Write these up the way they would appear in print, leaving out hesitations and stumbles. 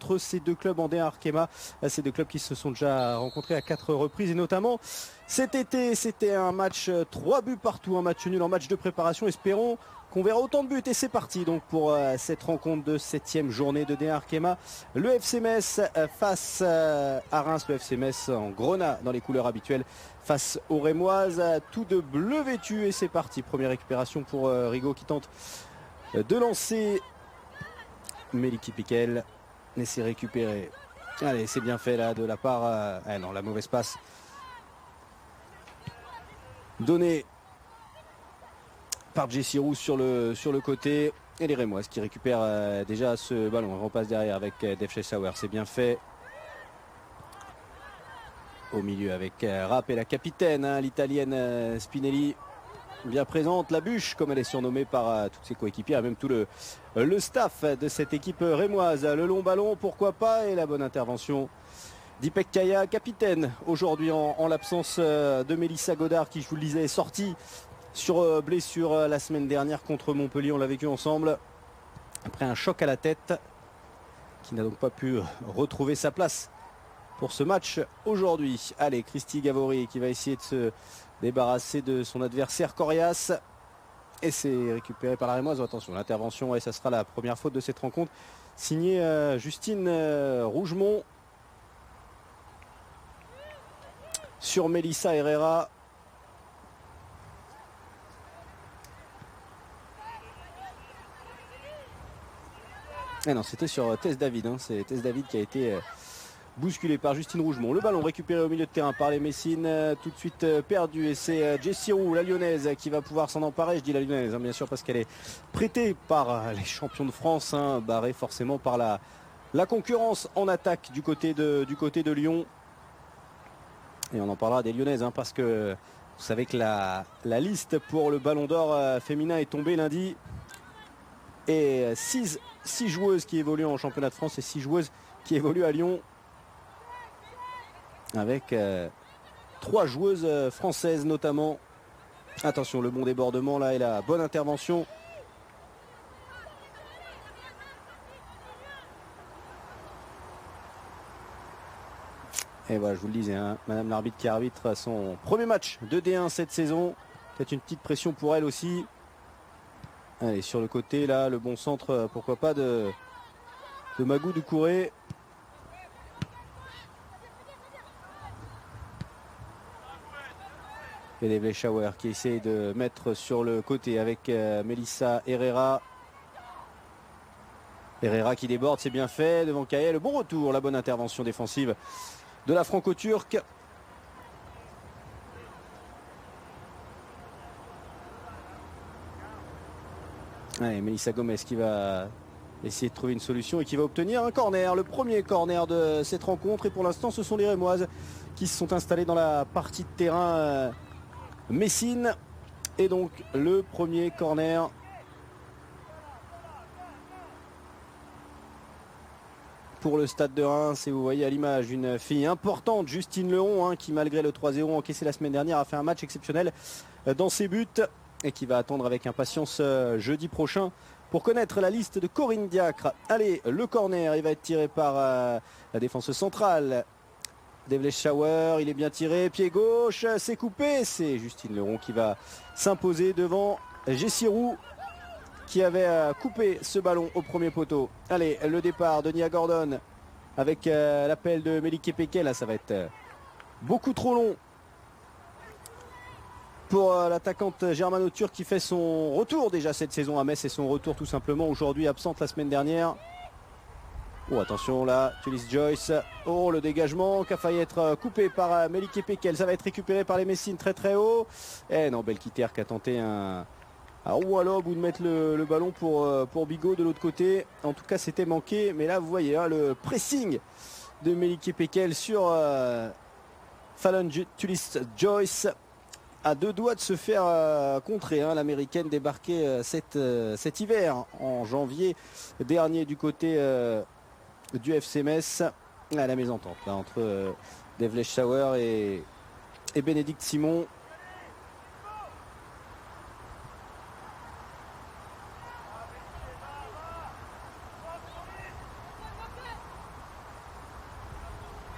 entre ces deux clubs en D1 Arkema. Ces deux clubs qui se sont déjà rencontrés à 4 reprises et notamment cet été. C'était un match 3 buts partout, un match nul en match de préparation. Espérons qu'on verra autant de buts et c'est parti donc pour cette rencontre de 7e journée de D1 Arkema. Le FC Metz face à Reims, le FC Metz en grenat dans les couleurs habituelles face aux Rémoises, tout de bleu vêtu et c'est parti. Première récupération pour Rigaud qui tente de lancer. Meliki Piquel laissez récupérer. Allez, c'est bien fait là de la part. Non, la mauvaise passe donnée par Jesse Roux sur le côté. Et les Rémoises qui récupèrent déjà ce ballon. On repasse derrière avec Dave Schessauer. C'est bien fait. Au milieu avec Rapp et la capitaine, l'italienne Spinelli. Bien présente, la bûche comme elle est surnommée par toutes ses coéquipières, même tout le staff de cette équipe rémoise. Le long ballon, pourquoi pas, et la bonne intervention d'Ipek Kaya, capitaine aujourd'hui en l'absence de Mélissa Godard qui, je vous le disais, est sortie sur blessure la semaine dernière contre Montpellier. On l'a vécu ensemble après un choc à la tête qui n'a donc pas pu retrouver sa place pour ce match aujourd'hui. Allez, Christy Gavori qui va essayer de se débarrasser de son adversaire Corias. Et c'est récupéré par la Rémoise. Attention, l'intervention, et ça sera la première faute de cette rencontre. Signée Justine Rougemont sur Melissa Herrera. Ah non, c'était sur Tess David. C'est Tess David qui a été bousculé par Justine Rougemont. Le ballon récupéré au milieu de terrain par les Messines, tout de suite perdu. Et c'est Jessie Roux, la lyonnaise, qui va pouvoir s'en emparer. Je dis la lyonnaise, bien sûr, parce qu'elle est prêtée par les champions de France, barrée forcément par la concurrence en attaque du côté de Lyon. Et on en parlera des lyonnaises, parce que vous savez que la liste pour le ballon d'or féminin est tombée lundi. Et 6 joueuses qui évoluent en championnat de France et 6 joueuses qui évoluent à Lyon. Avec 3 joueuses françaises notamment. Attention, le bon débordement là et la bonne intervention. Et voilà, je vous le disais, Madame l'arbitre qui arbitre son premier match de D1 cette saison. Peut-être une petite pression pour elle aussi. Allez, sur le côté là, le bon centre, pourquoi pas, de Magou Doucouré. Et les Vleschauer qui essaye de mettre sur le côté avec Melissa Herrera. Herrera qui déborde, c'est bien fait. Devant Kaya, le bon retour, la bonne intervention défensive de la franco-turque. Allez, Melissa Gomez qui va essayer de trouver une solution et qui va obtenir un corner. Le premier corner de cette rencontre. Et pour l'instant, ce sont les Rémoises qui se sont installées dans la partie de terrain Messine. Et donc le premier corner pour le stade de Reims. Et vous voyez à l'image une fille importante, Justine Leron, qui malgré le 3-0 encaissé la semaine dernière a fait un match exceptionnel dans ses buts et qui va attendre avec impatience jeudi prochain pour connaître la liste de Corinne Diacre. Allez, le corner, il va être tiré par la défense centrale. Devleschauer, il est bien tiré, pied gauche, c'est coupé, c'est Justine Leron qui va s'imposer devant Jessie Roux qui avait coupé ce ballon au premier poteau. Allez, le départ de Nia Gordon avec l'appel de Melike Pekel, là ça va être beaucoup trop long pour l'attaquante germano-turque qui fait son retour déjà cette saison à Metz et son retour tout simplement aujourd'hui, absente la semaine dernière. Oh attention là, Tulis Joyce, oh le dégagement qui a failli être coupé par Melike Pekel, ça va être récupéré par les Messines très très haut. Et non, Belkiter qui a tenté un roue à l'aube ou de mettre le ballon pour Bigot de l'autre côté. En tout cas c'était manqué, mais là vous voyez le pressing de Melike Pekel sur Fallon Tulis Joyce. À 2 doigts de se faire contrer, l'américaine débarquée cet hiver en janvier dernier du côté du FC Metz. À la mésentente là, entre Devleschauer et Bénédicte Simon.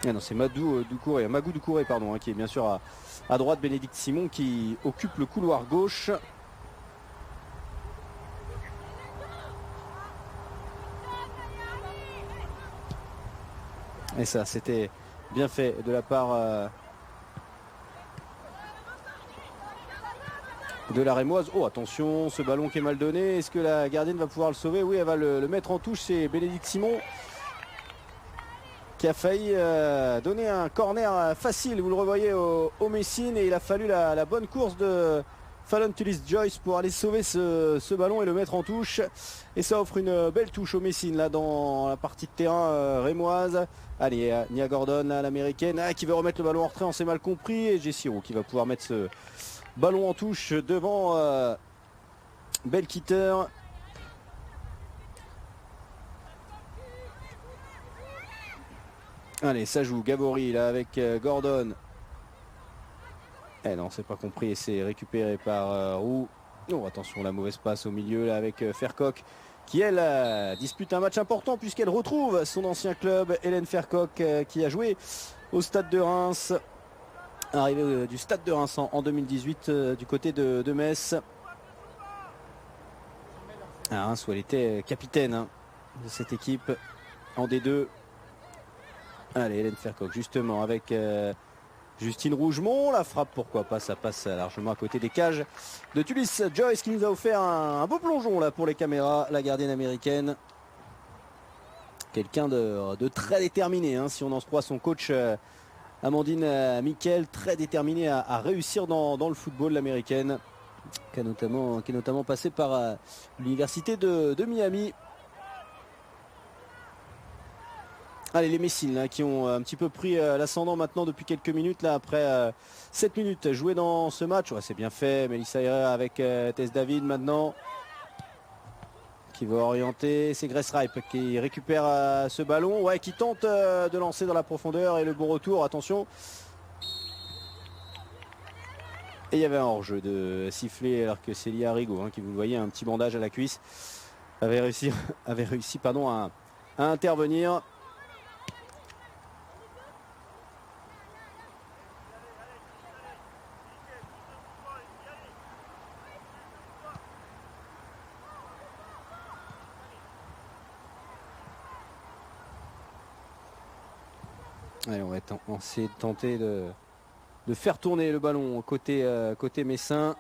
Ah non, c'est Magou Doucouré pardon, qui est bien sûr à droite. Bénédicte Simon qui occupe le couloir gauche. Et ça, c'était bien fait de la part de la Rémoise. Oh, attention, ce ballon qui est mal donné. Est-ce que la gardienne va pouvoir le sauver? Oui, elle va le mettre en touche. C'est Bénédicte Simon qui a failli donner un corner facile, vous le revoyez au Messine, et il a fallu la bonne course de Fallon Tullis-Joyce pour aller sauver ce ballon et le mettre en touche, et ça offre une belle touche au Messine là dans la partie de terrain rémoise. Allez, Nia Gordon là, l'américaine, qui veut remettre le ballon en retrait, on s'est mal compris, et Jessie Roux qui va pouvoir mettre ce ballon en touche devant Belkitter. Allez, ça joue Gabori là avec Gordon. Eh non, c'est pas compris, c'est récupéré par Roux. Oh, attention, la mauvaise passe au milieu là avec Fercoq qui elle dispute un match important puisqu'elle retrouve son ancien club. Hélène Fercoq qui a joué au Stade de Reims, arrivée du Stade de Reims en 2018 du côté de Metz. À Reims où elle était capitaine de cette équipe en D2. Allez, Hélène Fercoq justement avec Justine Rougemont. La frappe, pourquoi pas, ça passe largement à côté des cages de Tullis-Joyce qui nous a offert un beau plongeon là pour les caméras, la gardienne américaine. Quelqu'un de très déterminé, si on en se croit son coach Amandine Miquel, très déterminé à réussir dans le football, l'américaine, qui est notamment passée par l'université de Miami. Allez, les Messines là, qui ont un petit peu pris l'ascendant maintenant depuis quelques minutes là, après 7 minutes jouées dans ce match. Ouais, c'est bien fait. Mélissa Herrera avec Tess David maintenant qui va orienter. C'est Grace Ripe qui récupère ce ballon, qui tente de lancer dans la profondeur, et le bon retour, attention. Et il y avait un hors-jeu de siffler alors que Célia Rigaud, qui vous le voyez, un petit bandage à la cuisse, avait réussi à intervenir. Allez, on va essayer de tenter de faire tourner le ballon côté messin.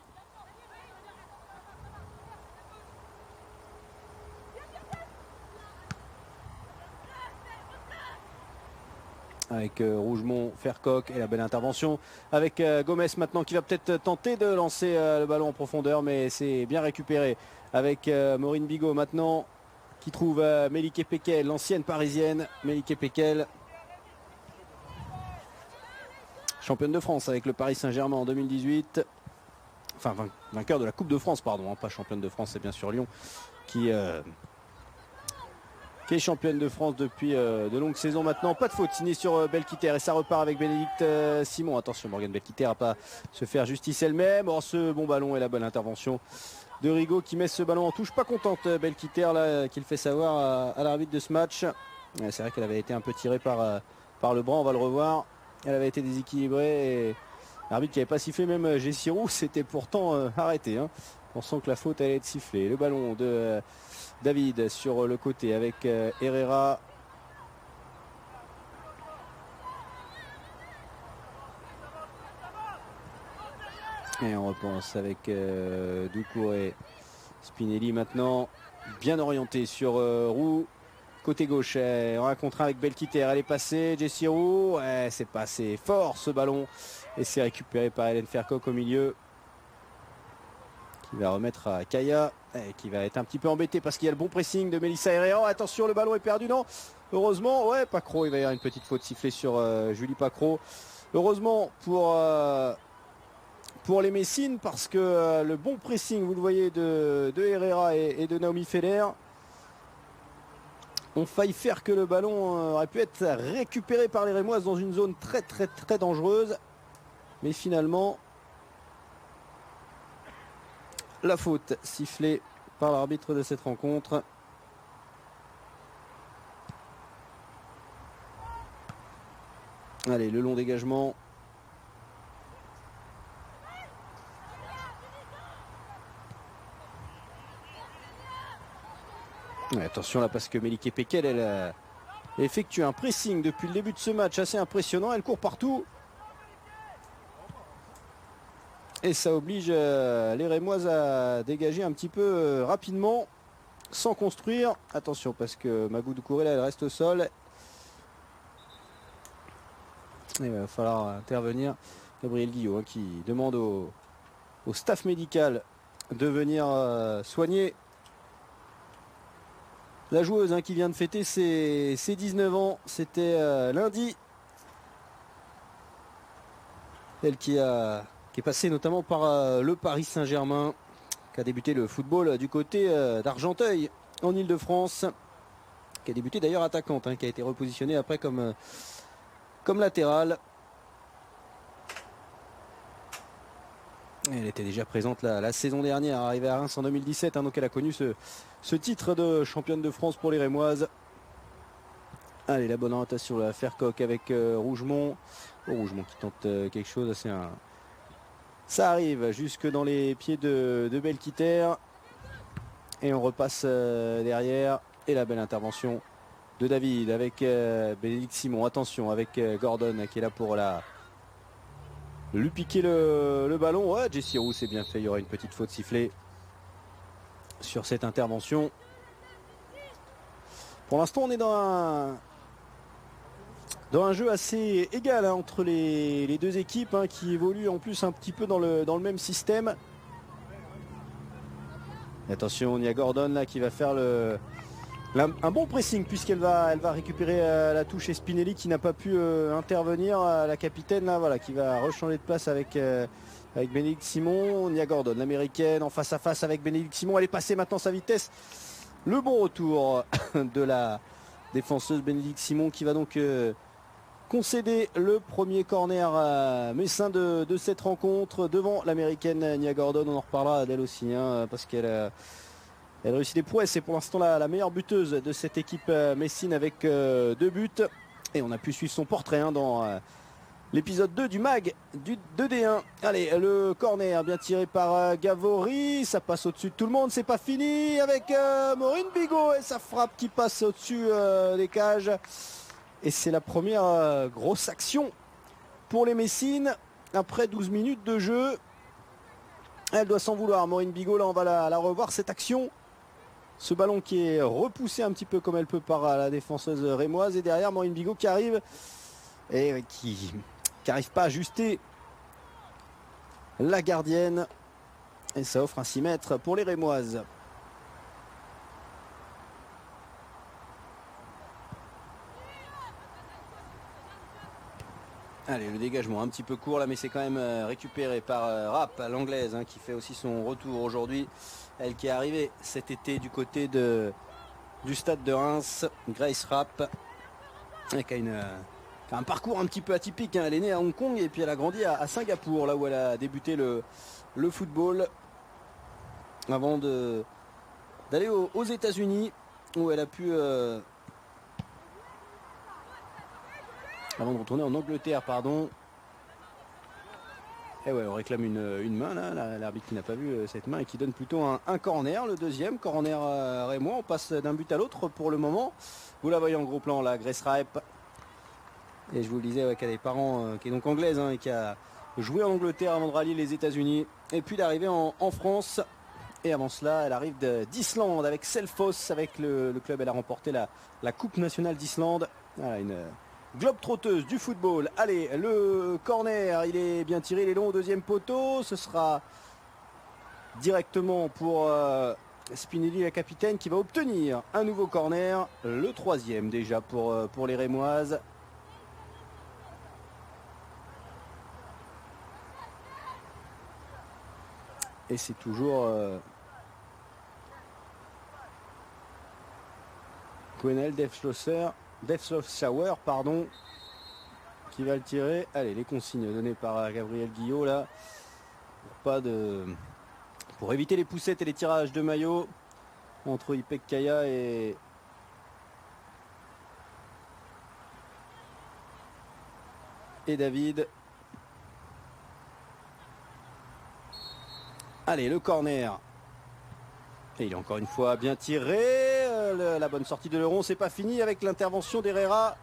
Avec Rougemont, Fercoq et la belle intervention avec Gomez maintenant qui va peut-être tenter de lancer le ballon en profondeur, mais c'est bien récupéré avec Maureen Bigot maintenant qui trouve Melike Pekel, l'ancienne parisienne. Melike Pekel, championne de France avec le Paris Saint-Germain en 2018. Enfin, vainqueur de la Coupe de France, pardon, pas championne de France, c'est bien sûr Lyon qui est championne de France depuis de longues saisons maintenant. Pas de faute signée sur Belkitter, et ça repart avec Bénédicte Simon. Attention, Morgane Belkitter à pas se faire justice elle-même. Oh, ce bon ballon et la bonne intervention de Rigaud qui met ce ballon en touche. Pas contente Belkitter là, qui le fait savoir à l'arbitre de ce match. C'est vrai qu'elle avait été un peu tirée par le bras, on va le revoir. Elle avait été déséquilibrée et l'arbitre qui n'avait pas sifflé même Jessie Roux, c'était pourtant arrêté. Pensant que la faute allait être sifflée. Le ballon de David sur le côté avec Herrera. Et on repense avec Doucouré. Spinelli maintenant bien orienté sur Roux. Côté gauche, on a un contrat avec Belkitter, elle est passée, Jessie Roux, c'est passé fort ce ballon, et c'est récupéré par Hélène Fercoq au milieu, qui va remettre à Kaya, qui va être un petit peu embêté parce qu'il y a le bon pressing de Mélissa Herrera. Attention, le ballon est perdu, non, heureusement, Pacro, il va y avoir une petite faute sifflée sur Julie Pacro, heureusement pour les Messines, parce que le bon pressing, vous le voyez, de Herrera et de Naomi Feller ont failli faire que le ballon aurait pu être récupéré par les Rémoises dans une zone très très très dangereuse. Mais finalement, la faute sifflée par l'arbitre de cette rencontre. Allez, le long dégagement. Ouais, attention là parce que Melike Pekel, elle effectue un pressing depuis le début de ce match assez impressionnant. Elle court partout. Et ça oblige les Rémoises à dégager un petit peu rapidement, sans construire. Attention parce que Magou Doucouré là, elle reste au sol. Et il va falloir intervenir. Gabriel Guillot hein, qui demande au staff médical de venir soigner la joueuse hein, qui vient de fêter ses 19 ans. C'était lundi. Elle qui est passée notamment par le Paris Saint-Germain, qui a débuté le football du côté d'Argenteuil en Ile-de-France, qui a débuté d'ailleurs attaquante, hein, qui a été repositionnée après comme latérale. Elle était déjà présente la saison dernière, arrivée à Reims en 2017, hein, donc elle a connu ce titre de championne de France pour les Rémoises. Allez, la bonne orientation, la Fercoq avec Rougemont. Rougemont qui tente quelque chose, ça arrive jusque dans les pieds de Belquiter. Et on repasse derrière. Et la belle intervention de David avec Bénédicte Simon. Attention avec Gordon qui est là pour lui piquer le ballon. Ouais, Jessie Roux c'est bien fait. Il y aura une petite faute sifflée sur cette intervention. Pour l'instant, on est dans un jeu assez égal hein, entre les deux équipes hein, qui évoluent en plus un petit peu dans le même système. Et attention, il y a Gordon là qui va faire un bon pressing puisqu'elle va récupérer la touche et Spinelli qui n'a pas pu intervenir. La capitaine là, voilà, qui va rechanger de place avec Bénédicte Simon. Il y a Gordon, l'américaine, en face à face avec Bénédicte Simon. Elle est passée maintenant sa vitesse. Le bon retour de la défenseuse Bénédicte Simon qui va donc concéder le premier corner messin de cette rencontre devant l'américaine Nia Gordon. On en reparlera d'elle aussi hein, parce qu'elle réussit des prouesses. C'est pour l'instant la meilleure buteuse de cette équipe messine avec 2 buts. Et on a pu suivre son portrait hein, dans l'épisode 2 du MAG du 2D1. Allez, le corner bien tiré par Gavori. Ça passe au-dessus de tout le monde. C'est pas fini avec Maureen Bigot et sa frappe qui passe au-dessus des cages. Et c'est la première grosse action pour les Messines. Après 12 minutes de jeu. Elle doit s'en vouloir. Maureen Bigot, là on va la revoir cette action. Ce ballon qui est repoussé un petit peu comme elle peut par la défenseuse rémoise. Et derrière Maureen Bigot qui arrive et qui n'arrive pas à ajuster la gardienne. Et ça offre un 6 mètres pour les Rémoises. Allez, le dégagement un petit peu court là, mais c'est quand même récupéré par Rapp, l'anglaise, hein, qui fait aussi son retour aujourd'hui. Elle qui est arrivée cet été du côté du stade de Reims, Grace Rapp, qui a un parcours un petit peu atypique. Hein. Elle est née à Hong Kong et puis elle a grandi à Singapour, là où elle a débuté le football, avant d'aller aux États-Unis, où elle a pu... avant de retourner en Angleterre, pardon. Et ouais, on réclame une main là, l'arbitre qui n'a pas vu cette main et qui donne plutôt un corner, le deuxième corner rémois. On passe d'un but à l'autre pour le moment. Vous la voyez en gros plan là, Grace Rapp. Et je vous le disais, ouais, qu'elle a des parents qui est donc anglaise hein, et qui a joué en Angleterre avant de rallier les États-Unis et puis d'arriver en France. Et avant cela, elle arrive d'Islande avec Selfoss, avec le club. Elle a remporté la Coupe nationale d'Islande. Voilà, une globe trotteuse du football. Allez, le corner, il est bien tiré, il est long au deuxième poteau. Ce sera directement pour Spinelli, la capitaine, qui va obtenir un nouveau corner. Le troisième déjà pour les Rémoises. Et c'est toujours Gwenel Defschauer, pardon, qui va le tirer. Allez, les consignes données par Gabriel Guillot là. Pour éviter les poussettes et les tirages de maillot entre Ipek Kaya et et David. Allez, le corner. Et il est encore une fois bien tiré. La bonne sortie de Leron, c'est pas fini avec l'intervention d'Herrera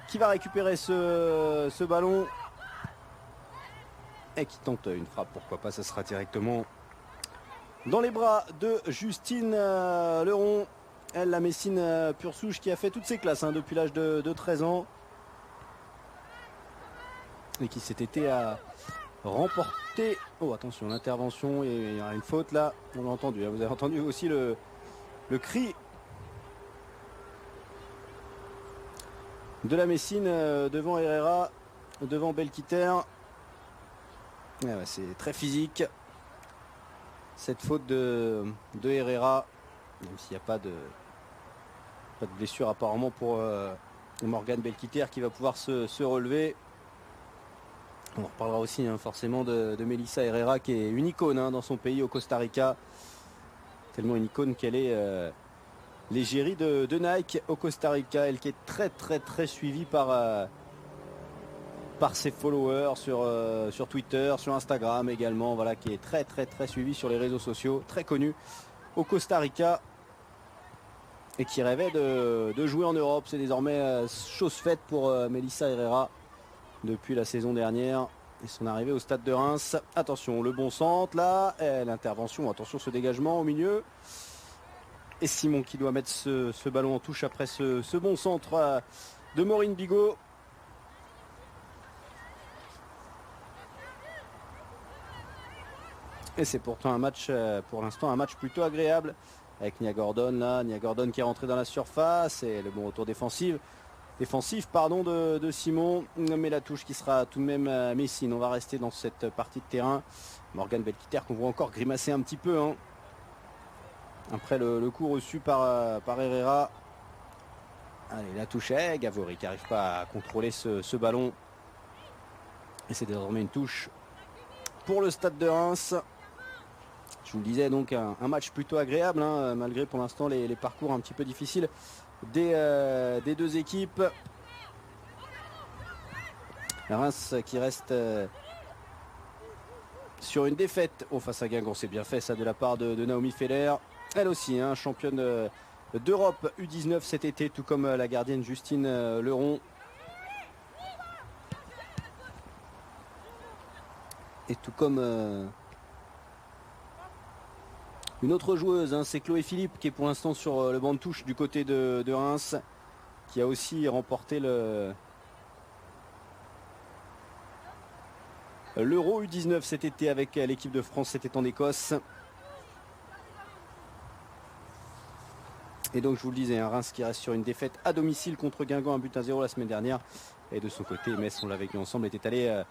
qui va récupérer ce ballon. Et qui tente une frappe, pourquoi pas, ça sera directement dans les bras de Justine Leron. Elle, la Messine pure souche qui a fait toutes ses classes depuis l'âge de 13 ans. Et qui s'est été à remporter. Oh attention, l'intervention, il y a une faute là, on l'a entendu. Vous avez entendu aussi le cri de la Messine devant Herrera, devant Belkiter. Ouais, c'est très physique. Cette faute de Herrera, même s'il n'y a pas de blessure apparemment pour Morgan Belkiter qui va pouvoir se relever. On reparlera aussi forcément de Melissa Herrera qui est une icône dans son pays au Costa Rica. Tellement une icône qu'elle est l'égérie de Nike au Costa Rica. Elle qui est très suivie par ses followers sur Twitter, sur Instagram également. Voilà, qui est très suivie sur les réseaux sociaux, très connue au Costa Rica. Et qui rêvait de jouer en Europe. C'est désormais chose faite pour Melissa Herrera depuis la saison dernière et son arrivée au stade de Reims. Attention, le bon centre là, l'intervention, attention ce dégagement au milieu. Et Simon qui doit mettre ce ballon en touche après ce bon centre de Maureen Bigot. Et c'est pourtant un match, pour l'instant, un match plutôt agréable. Avec Nia Gordon là, Nia Gordon qui est rentré dans la surface et le bon retour défensif de Simon, mais la touche qui sera tout de même à Messine. On va rester dans cette partie de terrain. Morgan Belkiter qu'on voit encore grimacer un petit peu après le coup reçu par Herrera. Allez, la touche est Gavori qui n'arrive pas à contrôler ce ballon. Et c'est désormais une touche pour le stade de Reims. Je vous le disais, donc un match plutôt agréable, malgré pour l'instant les parcours un petit peu difficiles des deux équipes. Reims qui reste sur une défaite face à Guingamp. C'est bien fait ça de la part de Naomi Feller. Elle aussi, championne d'Europe U19 cet été, tout comme la gardienne Justine Leron. Et tout comme une autre joueuse, c'est Chloé Philippe qui est pour l'instant sur le banc de touche du côté de Reims, qui a aussi remporté l'Euro U19 cet été avec l'équipe de France, c'était en Écosse. Et donc je vous le disais, Reims qui reste sur une défaite à domicile contre Guingamp, 1-0 la semaine dernière. Et de son côté, Metz, on l'avait vu ensemble, était allé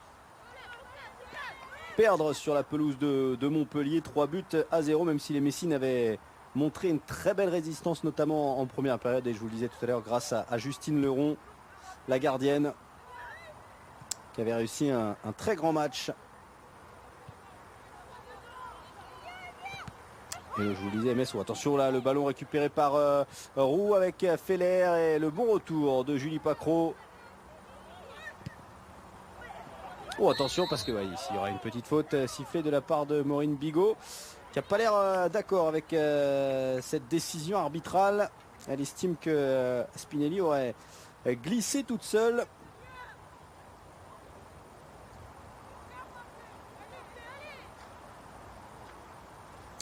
perdre sur la pelouse de Montpellier, 3-0, même si les Messines avaient montré une très belle résistance, notamment en première période. Et je vous le disais tout à l'heure, grâce à Justine Leron, la gardienne, qui avait réussi un très grand match. Et je vous le disais, Metz, attention là, le ballon récupéré par Roux avec Feller et le bon retour de Julie Pacro. Oh attention parce que ici il y aura une petite faute sifflée de la part de Maureen Bigot qui n'a pas l'air d'accord avec cette décision arbitrale. Elle estime que Spinelli aurait glissé toute seule.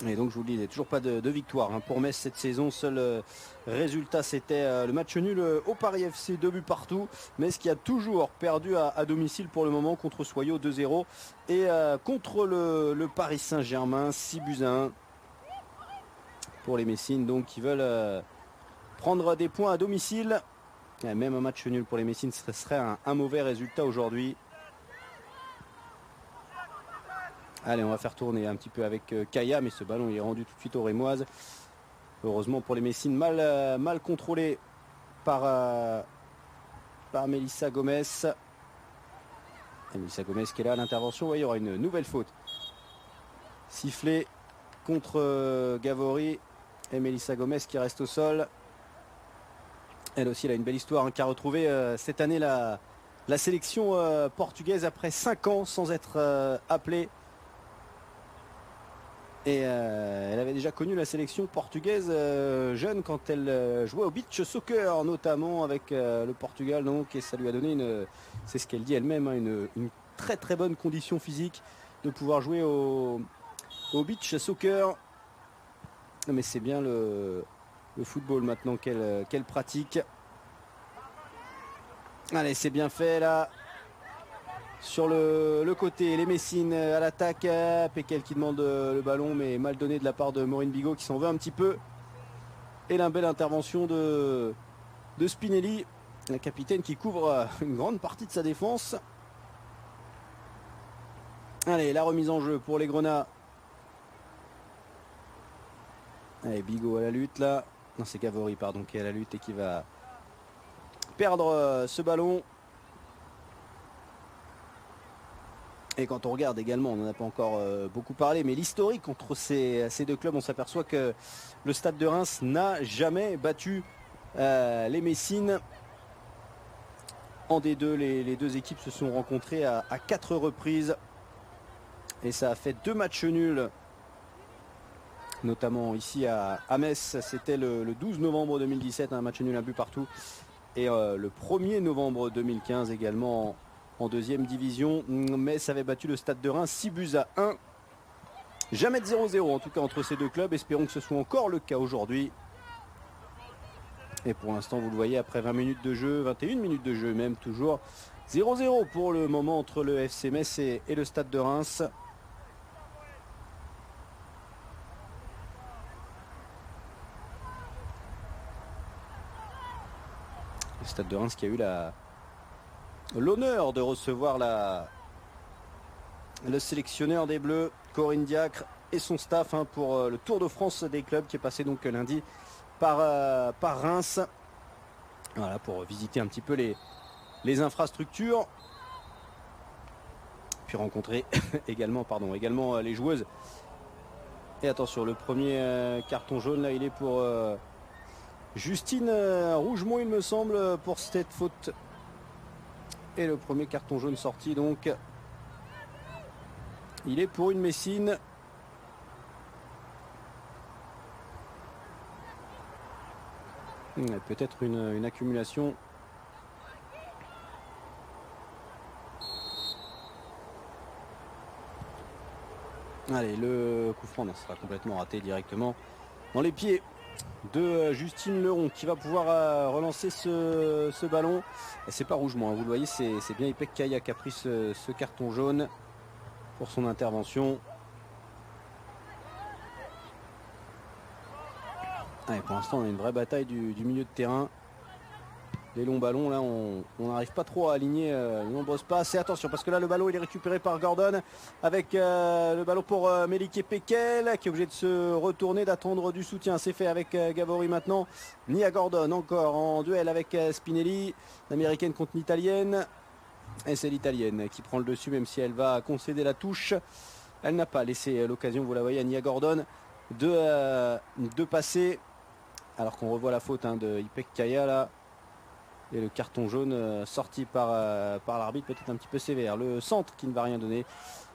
Et donc je vous le disais, toujours pas de victoire pour Metz cette saison. Seul résultat c'était le match nul au Paris FC, 2 buts partout. Metz qui a toujours perdu à domicile pour le moment contre Soyaux 2-0. Et contre le Paris Saint-Germain 6-1 pour les Messines, donc qui veulent prendre des points à domicile. Et même un match nul pour les Messines, ce serait un mauvais résultat aujourd'hui. Allez, on va faire tourner un petit peu avec Kaya, mais ce ballon il est rendu tout de suite aux Rémoises. Heureusement pour les Messines, mal contrôlé par Melissa Gomez. Et Melissa Gomez qui est là à l'intervention. Il y aura une nouvelle faute sifflée contre Gavori. Et Melissa Gomez qui reste au sol. Elle aussi, elle a une belle histoire qui a retrouvé cette année la sélection portugaise après 5 ans sans être appelée. Et elle avait déjà connu la sélection portugaise jeune quand elle jouait au beach soccer notamment avec le Portugal, donc, et ça lui a donné c'est ce qu'elle dit elle-même, hein, une très très bonne condition physique de pouvoir jouer au beach soccer. Mais c'est bien le football maintenant qu'elle pratique. Allez, c'est bien fait là. Sur le côté, les Messines à l'attaque. Pékel qui demande le ballon, mais mal donné de la part de Maureen Bigot qui s'en veut un petit peu. Et la belle intervention de Spinelli, la capitaine qui couvre une grande partie de sa défense. Allez, la remise en jeu pour les Grenats. Allez, Bigot à la lutte là. Non, c'est Gavori, pardon, qui est à la lutte et qui va perdre ce ballon. Et quand on regarde également, on n'en a pas encore beaucoup parlé, mais l'historique entre ces deux clubs, on s'aperçoit que le Stade de Reims n'a jamais battu les Messines. En D2, les deux équipes se sont rencontrées à 4 reprises. Et ça a fait 2 matchs nuls, notamment ici à Metz. C'était le 12 novembre 2017, un match nul, un but partout. Et le 1er novembre 2015 également en 2e division. Metz avait battu le Stade de Reims 6-1. Jamais de 0-0 en tout cas entre ces deux clubs. Espérons que ce soit encore le cas aujourd'hui. Et pour l'instant, vous le voyez, après 20 minutes de jeu, 21 minutes de jeu même, toujours 0-0 pour le moment entre le FC Metz et le Stade de Reims. Le Stade de Reims qui a eu l'honneur de recevoir le sélectionneur des Bleus, Corinne Diacre, et son staff pour le Tour de France des clubs qui est passé donc lundi par Reims. Voilà, pour visiter un petit peu les infrastructures. Puis rencontrer également les joueuses. Et attention, le premier carton jaune là, il est pour Justine Rougemont, il me semble, pour cette faute. Et le premier carton jaune sorti, donc, il est pour une Messine. Peut-être une accumulation. Allez, le coup franc sera complètement raté directement dans les pieds de Justine Leron qui va pouvoir relancer ce ballon. Et c'est pas Rougemont, vous le voyez, c'est bien Ipek Kaya qui a pris ce carton jaune pour son intervention. Allez, pour l'instant on a une vraie bataille du milieu de terrain. Les longs ballons là, on n'arrive pas trop à aligner de nombreuses passes. Et attention parce que là le ballon il est récupéré par Gordon avec le ballon pour Melike Pékel qui est obligé de se retourner, d'attendre du soutien. C'est fait avec Gavori maintenant. Nia Gordon encore en duel avec Spinelli, l'américaine contre l'italienne. Et c'est l'italienne qui prend le dessus même si elle va concéder la touche. Elle n'a pas laissé l'occasion, vous la voyez, à Nia Gordon de passer. Alors qu'on revoit la faute de Ipek Kaya là. Et le carton jaune sorti par l'arbitre, peut-être un petit peu sévère. Le centre qui ne va rien donner,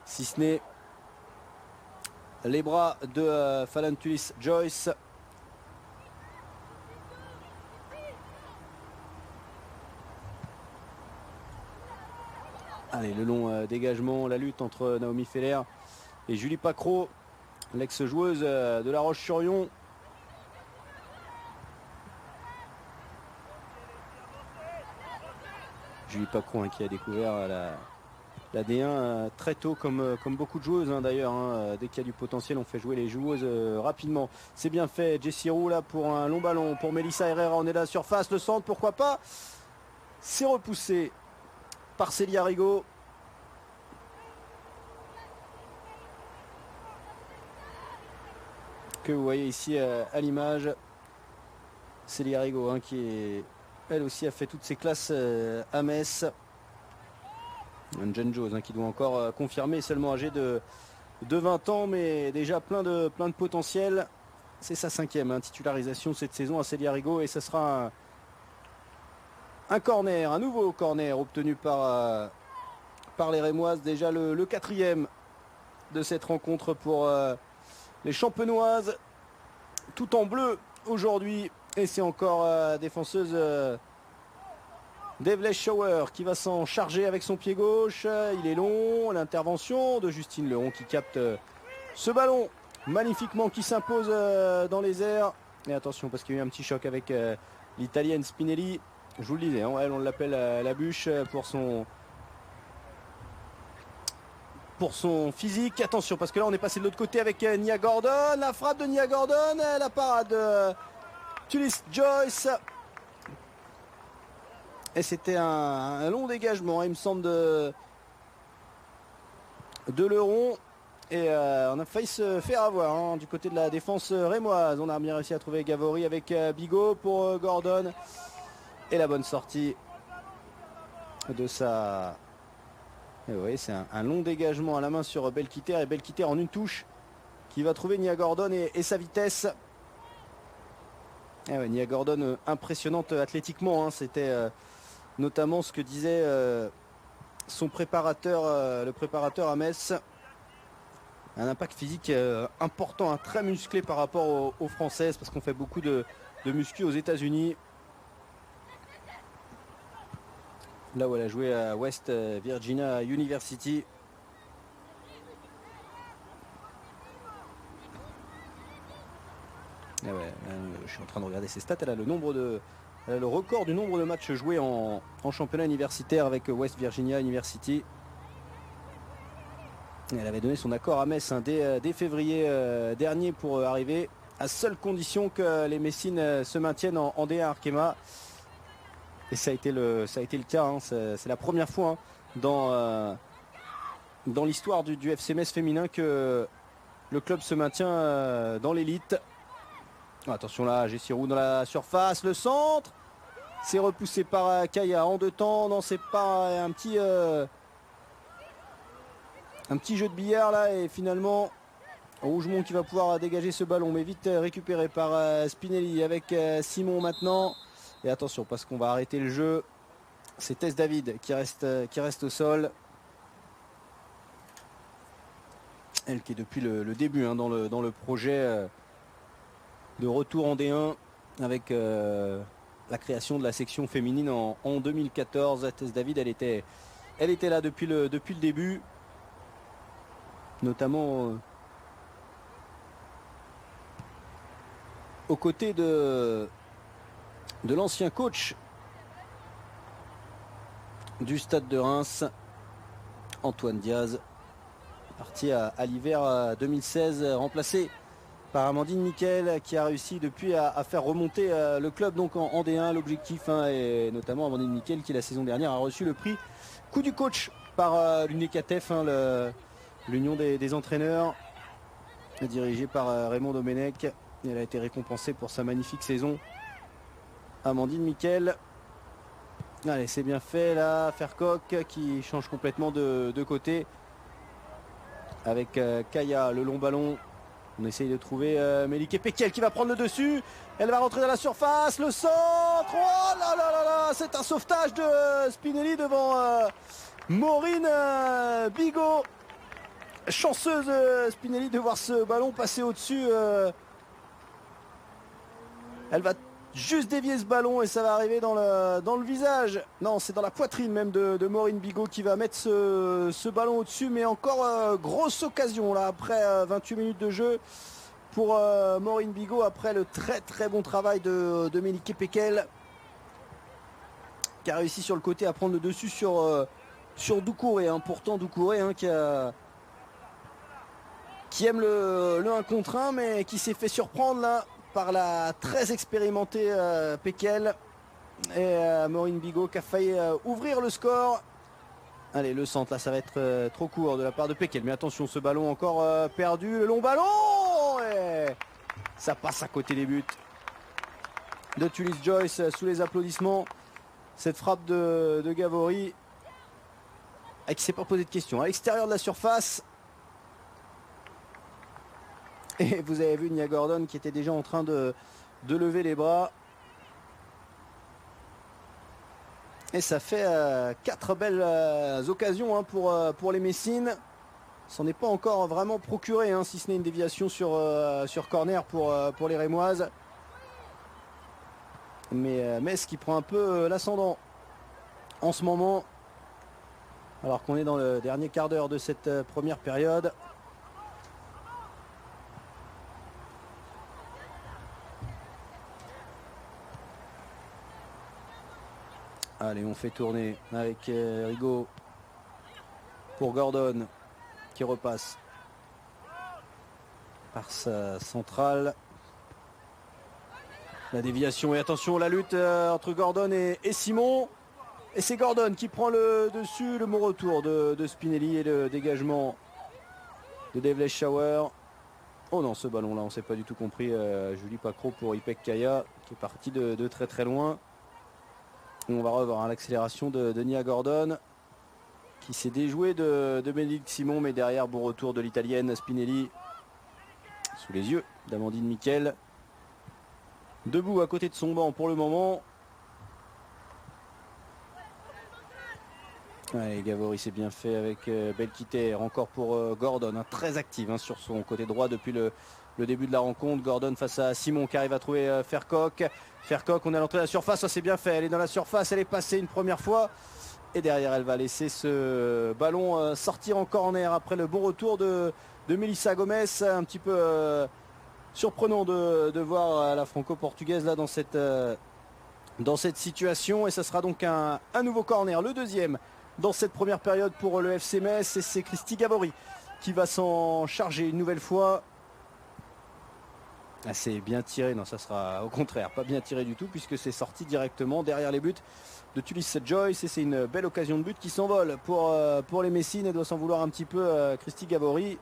si ce n'est les bras de Falantulis Joyce. Allez, le long dégagement, la lutte entre Naomi Feller et Julie Pacro, l'ex-joueuse de La Roche-sur-Yon. Julie Pacron qui a découvert la D1 très tôt comme beaucoup de joueuses d'ailleurs. Dès qu'il y a du potentiel, on fait jouer les joueuses rapidement. C'est bien fait. Jessie Roux là pour un long ballon pour Melissa Herrera. On est à la surface, le centre, pourquoi pas. C'est repoussé par Célia Rigaud. Que vous voyez ici à l'image. Célia Rigaud qui est... Elle aussi a fait toutes ses classes à Metz. Une jeune joueuse qui doit encore confirmer, seulement âgée de 20 ans, mais déjà plein de potentiel. C'est sa 5e titularisation cette saison à Célia Rigaud et ce sera Un corner, un nouveau corner obtenu par les Rémoises. Déjà le quatrième de cette rencontre pour les champenoises. Tout en bleu aujourd'hui. Et c'est encore défenseuse Devlesh Shower qui va s'en charger avec son pied gauche. Il est long. L'intervention de Justine Leron qui capte ce ballon magnifiquement, qui s'impose dans les airs. Et attention parce qu'il y a eu un petit choc avec l'italienne Spinelli. Je vous le disais, hein, elle, on l'appelle la bûche pour son physique. Attention parce que là on est passé de l'autre côté avec Nia Gordon. La frappe de Nia Gordon, la parade de Tullis Joyce. Et c'était un long dégagement, il me semble, de Leron. Et on a failli se faire avoir hein, du côté de la défense rémoise. On a bien réussi à trouver Gavory avec Bigot pour Gordon. Et la bonne sortie de sa... Et vous voyez, c'est un long dégagement à la main sur Belkiter. Et Belkiter en une touche qui va trouver Nia Gordon et sa vitesse. Et ouais, Nia Gordon impressionnante athlétiquement. Hein, c'était notamment ce que disait son préparateur, le préparateur à Metz. Un impact physique important, hein, très musclé par rapport aux Françaises, parce qu'on fait beaucoup de muscu aux États-Unis. Là où elle a joué à West Virginia University. Ah ouais, je suis en train de regarder ses stats. Elle a le record du nombre de matchs joués en championnat universitaire avec West Virginia University. Elle avait donné son accord à Metz hein, dès février dernier pour arriver, à seule condition que les Messines se maintiennent en D1 Arkema. Et ça a été le cas. Hein. C'est la première fois hein, dans l'histoire du FC Metz féminin que le club se maintient dans l'élite. Attention là, Gessirou dans la surface, le centre. C'est repoussé par Kaya en deux temps. Non, c'est pas un petit jeu de billard là. Et finalement, Rougemont qui va pouvoir dégager ce ballon. Mais vite récupéré par Spinelli avec Simon maintenant. Et attention parce qu'on va arrêter le jeu. C'est Tess David qui reste au sol. Elle qui est depuis le début hein, dans le projet de retour en D1 avec la création de la section féminine en 2014. Tess David, elle était là depuis le début. Notamment aux côtés de l'ancien coach du Stade de Reims, Antoine Diaz, parti à l'hiver 2016, remplacé par Amandine Nickel, qui a réussi depuis à faire remonter le club donc en D1. L'objectif hein, et notamment Amandine Nickel qui la saison dernière a reçu le prix coup du coach par l'UNECATEF, hein, l'union des entraîneurs, dirigée par Raymond Domenech. Elle a été récompensée pour sa magnifique saison. Amandine Nickel. Allez, c'est bien fait là. Fercoq qui change complètement de côté. Avec Kaya, le long ballon. On essaye de trouver Melike Pekel qui va prendre le dessus. Elle va rentrer dans la surface. Le centre. Oh là là là là. C'est un sauvetage de Spinelli devant Maureen Bigot. Chanceuse Spinelli de voir ce ballon passer au-dessus. Elle va juste dévier ce ballon et ça va arriver dans le visage. Non, c'est dans la poitrine même de Maureen Bigot qui va mettre ce ballon au-dessus. Mais encore grosse occasion là après 28 minutes de jeu pour Maureen Bigot. Après le très très bon travail de Melike Pekel, qui a réussi sur le côté à prendre le dessus sur Doucouré. Hein. Pourtant Doucouré hein, qui aime le 1 contre 1 mais qui s'est fait surprendre là par la très expérimentée Pekel. Et Maureen Bigot qui a failli ouvrir le score. Allez, le centre là, ça va être trop court de la part de Pekel. Mais attention, ce ballon encore perdu. Le long ballon et ça passe à côté des buts de Tullis Joyce sous les applaudissements. Cette frappe de Gavory qui ne s'est pas posé de questions. À l'extérieur de la surface. Et vous avez vu Nia Gordon qui était déjà en train de lever les bras. Et ça fait 4 belles occasions hein, pour les Messines. Ça n'est pas encore vraiment procuré, hein, si ce n'est une déviation sur corner pour les Rémoises. Mais Metz qui prend un peu l'ascendant en ce moment. Alors qu'on est dans le dernier quart d'heure de cette première période. Allez, on fait tourner avec Rigaud pour Gordon qui repasse par sa centrale. La déviation et attention, la lutte entre Gordon et Simon. Et c'est Gordon qui prend le dessus, le bon retour de Spinelli et le dégagement de Devlesh Shower. Oh non, ce ballon-là, on ne s'est pas du tout compris. Julie Pacro pour Ipek Kaya qui est parti de très très loin. On va revoir hein, l'accélération de Nia Gordon qui s'est déjoué de Bénédicte Simon, mais derrière, bon retour de l'italienne Spinelli sous les yeux d'Amandine Miquel. Debout à côté de son banc pour le moment. Allez, Gavori c'est bien fait avec Belkiter, encore pour Gordon, hein, très active hein, sur son côté droit depuis le début de la rencontre. Gordon face à Simon qui arrive à trouver Fercoq. Fercoq, on est à l'entrée de la surface, ça c'est bien fait, elle est dans la surface, elle est passée une première fois. Et derrière elle va laisser ce ballon sortir en corner après le bon retour de Melissa Gomez. Un petit peu surprenant de voir la franco-portugaise là dans cette situation. Et ça sera donc un nouveau corner, le deuxième dans cette première période pour le FC Metz. Et c'est Christy Gavori qui va s'en charger une nouvelle fois. Ah, c'est bien tiré, non ça sera au contraire pas bien tiré du tout puisque c'est sorti directement derrière les buts de Tulis Joyce et c'est une belle occasion de but qui s'envole pour les Messines et doit s'en vouloir un petit peu Christy Gavori.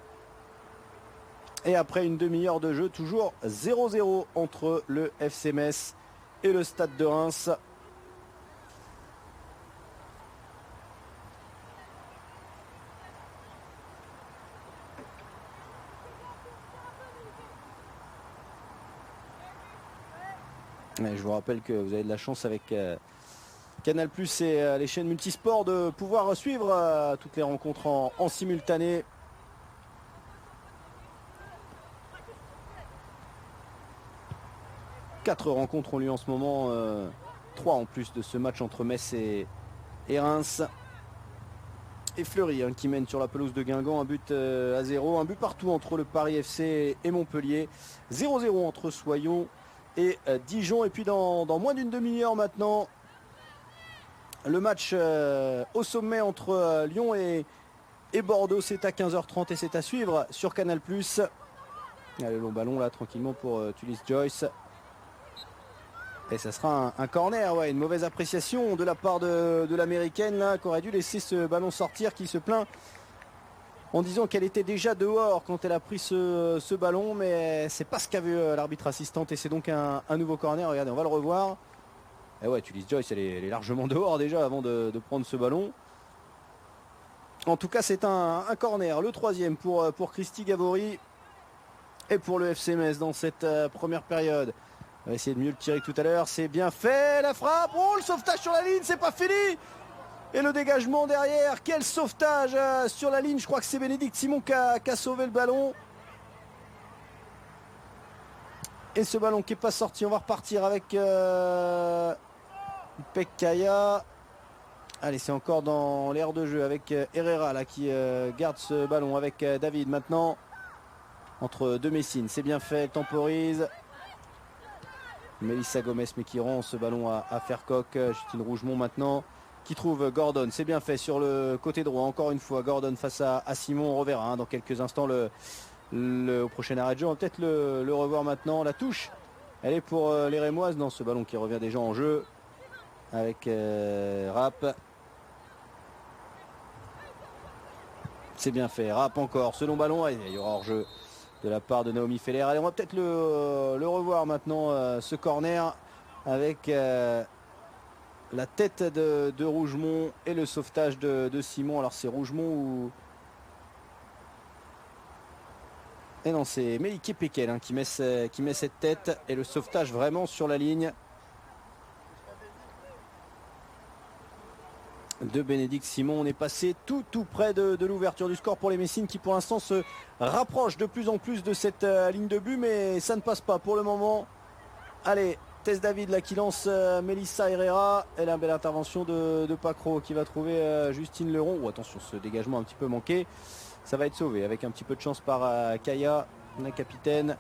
Et après une demi-heure de jeu, toujours 0-0 entre le FC Metz et le Stade de Reims. Et je vous rappelle que vous avez de la chance avec Canal+ et les chaînes multisports de pouvoir suivre toutes les rencontres en simultané. Quatre rencontres ont lieu en ce moment, 3 en plus de ce match entre Metz et Reims. Et Fleury hein, qui mène sur la pelouse de Guingamp, un but à 0, un but partout entre le Paris FC et Montpellier. 0-0 entre Soyons et Dijon. Et puis dans moins d'une demi-heure maintenant, le match au sommet entre Lyon et Bordeaux. C'est à 15h30 et c'est à suivre sur Canal+. Allez, le long ballon là tranquillement pour Tulis Joyce. Et ça sera un corner, ouais, une mauvaise appréciation de la part de l'américaine là, qui aurait dû laisser ce ballon sortir, qui se plaint en disant qu'elle était déjà dehors quand elle a pris ce ballon, mais c'est pas ce qu'a vu l'arbitre assistante et c'est donc un nouveau corner. Regardez, on va le revoir. Et ouais, Tulis Joyce, elle est largement dehors déjà avant de prendre ce ballon. En tout cas, c'est un corner, le troisième pour Christy Gavori et pour le FC Metz dans cette première période. On va essayer de mieux le tirer que tout à l'heure. C'est bien fait, la frappe. Oh, le sauvetage sur la ligne, c'est pas fini. Et le dégagement derrière. Quel sauvetage sur la ligne. Je crois que c'est Bénédicte Simon qui a sauvé le ballon. Et ce ballon qui n'est pas sorti. On va repartir avec Ipek Kaya. Allez, c'est encore dans l'aire de jeu avec Herrera là, qui garde ce ballon avec David maintenant. Entre deux Messines. C'est bien fait, elle temporise. Melissa Gomez mais qui rend ce ballon à Fercoq. Justine Rougemont maintenant qui trouve Gordon. C'est bien fait sur le côté droit. Encore une fois Gordon face à Simon. On reverra hein, dans quelques instants au prochain arrêt de jeu. On va peut-être le revoir maintenant. La touche, elle est pour les Rémoises. Dans ce ballon qui revient déjà en jeu avec Rapp. C'est bien fait. Rapp encore. Ce long ballon. Il y aura hors jeu de la part de Naomi Feller. Allez, on va peut-être le revoir maintenant, ce corner avec la tête de Rougemont et le sauvetage de Simon. Alors c'est Rougemont ou... Et non, c'est Melike Pekel hein, qui met cette tête et le sauvetage vraiment sur la ligne. de Bénédicte Simon. On est passé tout près de l'ouverture du score pour les Messines qui pour l'instant se rapprochent de plus en plus de cette ligne de but, mais ça ne passe pas pour le moment. Allez, Tess David là qui lance Melissa Herrera. Elle a une belle intervention de Pacro qui va trouver Justine Leron. Oh, attention, ce dégagement un petit peu manqué. Ça va être sauvé avec un petit peu de chance par Kaya, la capitaine.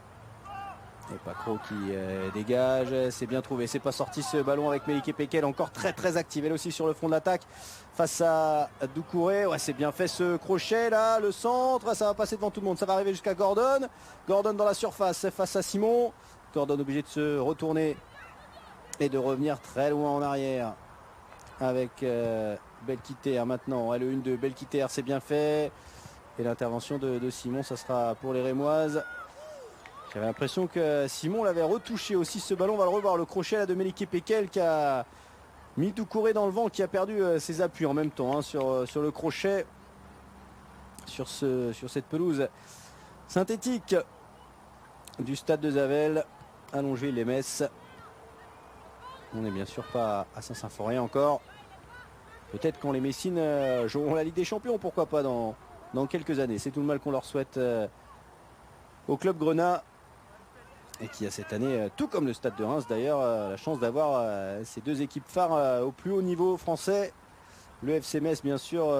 Et Pacro qui dégage, c'est bien trouvé, c'est pas sorti ce ballon avec Melike Pekel, encore très active, elle aussi sur le front de l'attaque face à Doucouré. Ouais, c'est bien fait ce crochet là, le centre, ça va passer devant tout le monde, ça va arriver jusqu'à Gordon. Gordon dans la surface face à Simon. Gordon obligé de se retourner et de revenir très loin en arrière avec Belkiter maintenant. Le 1 de Belkiter, c'est bien fait. Et l'intervention de Simon, ça sera pour les Rémoises. J'avais l'impression que Simon l'avait retouché aussi ce ballon. On va le revoir, le crochet là de Melike Pekel qui a mis Doucouré dans le vent, qui a perdu ses appuis en même temps sur le crochet, sur cette pelouse synthétique du stade de Zavel, à Longeville-les-Metz. On n'est bien sûr pas à Saint-Symphorien encore. Peut-être quand les Messines joueront la Ligue des Champions, pourquoi pas dans quelques années. C'est tout le mal qu'on leur souhaite au club Grenat. Et qui a cette année, tout comme le Stade de Reims d'ailleurs, la chance d'avoir ces deux équipes phares au plus haut niveau français. Le FC Metz bien sûr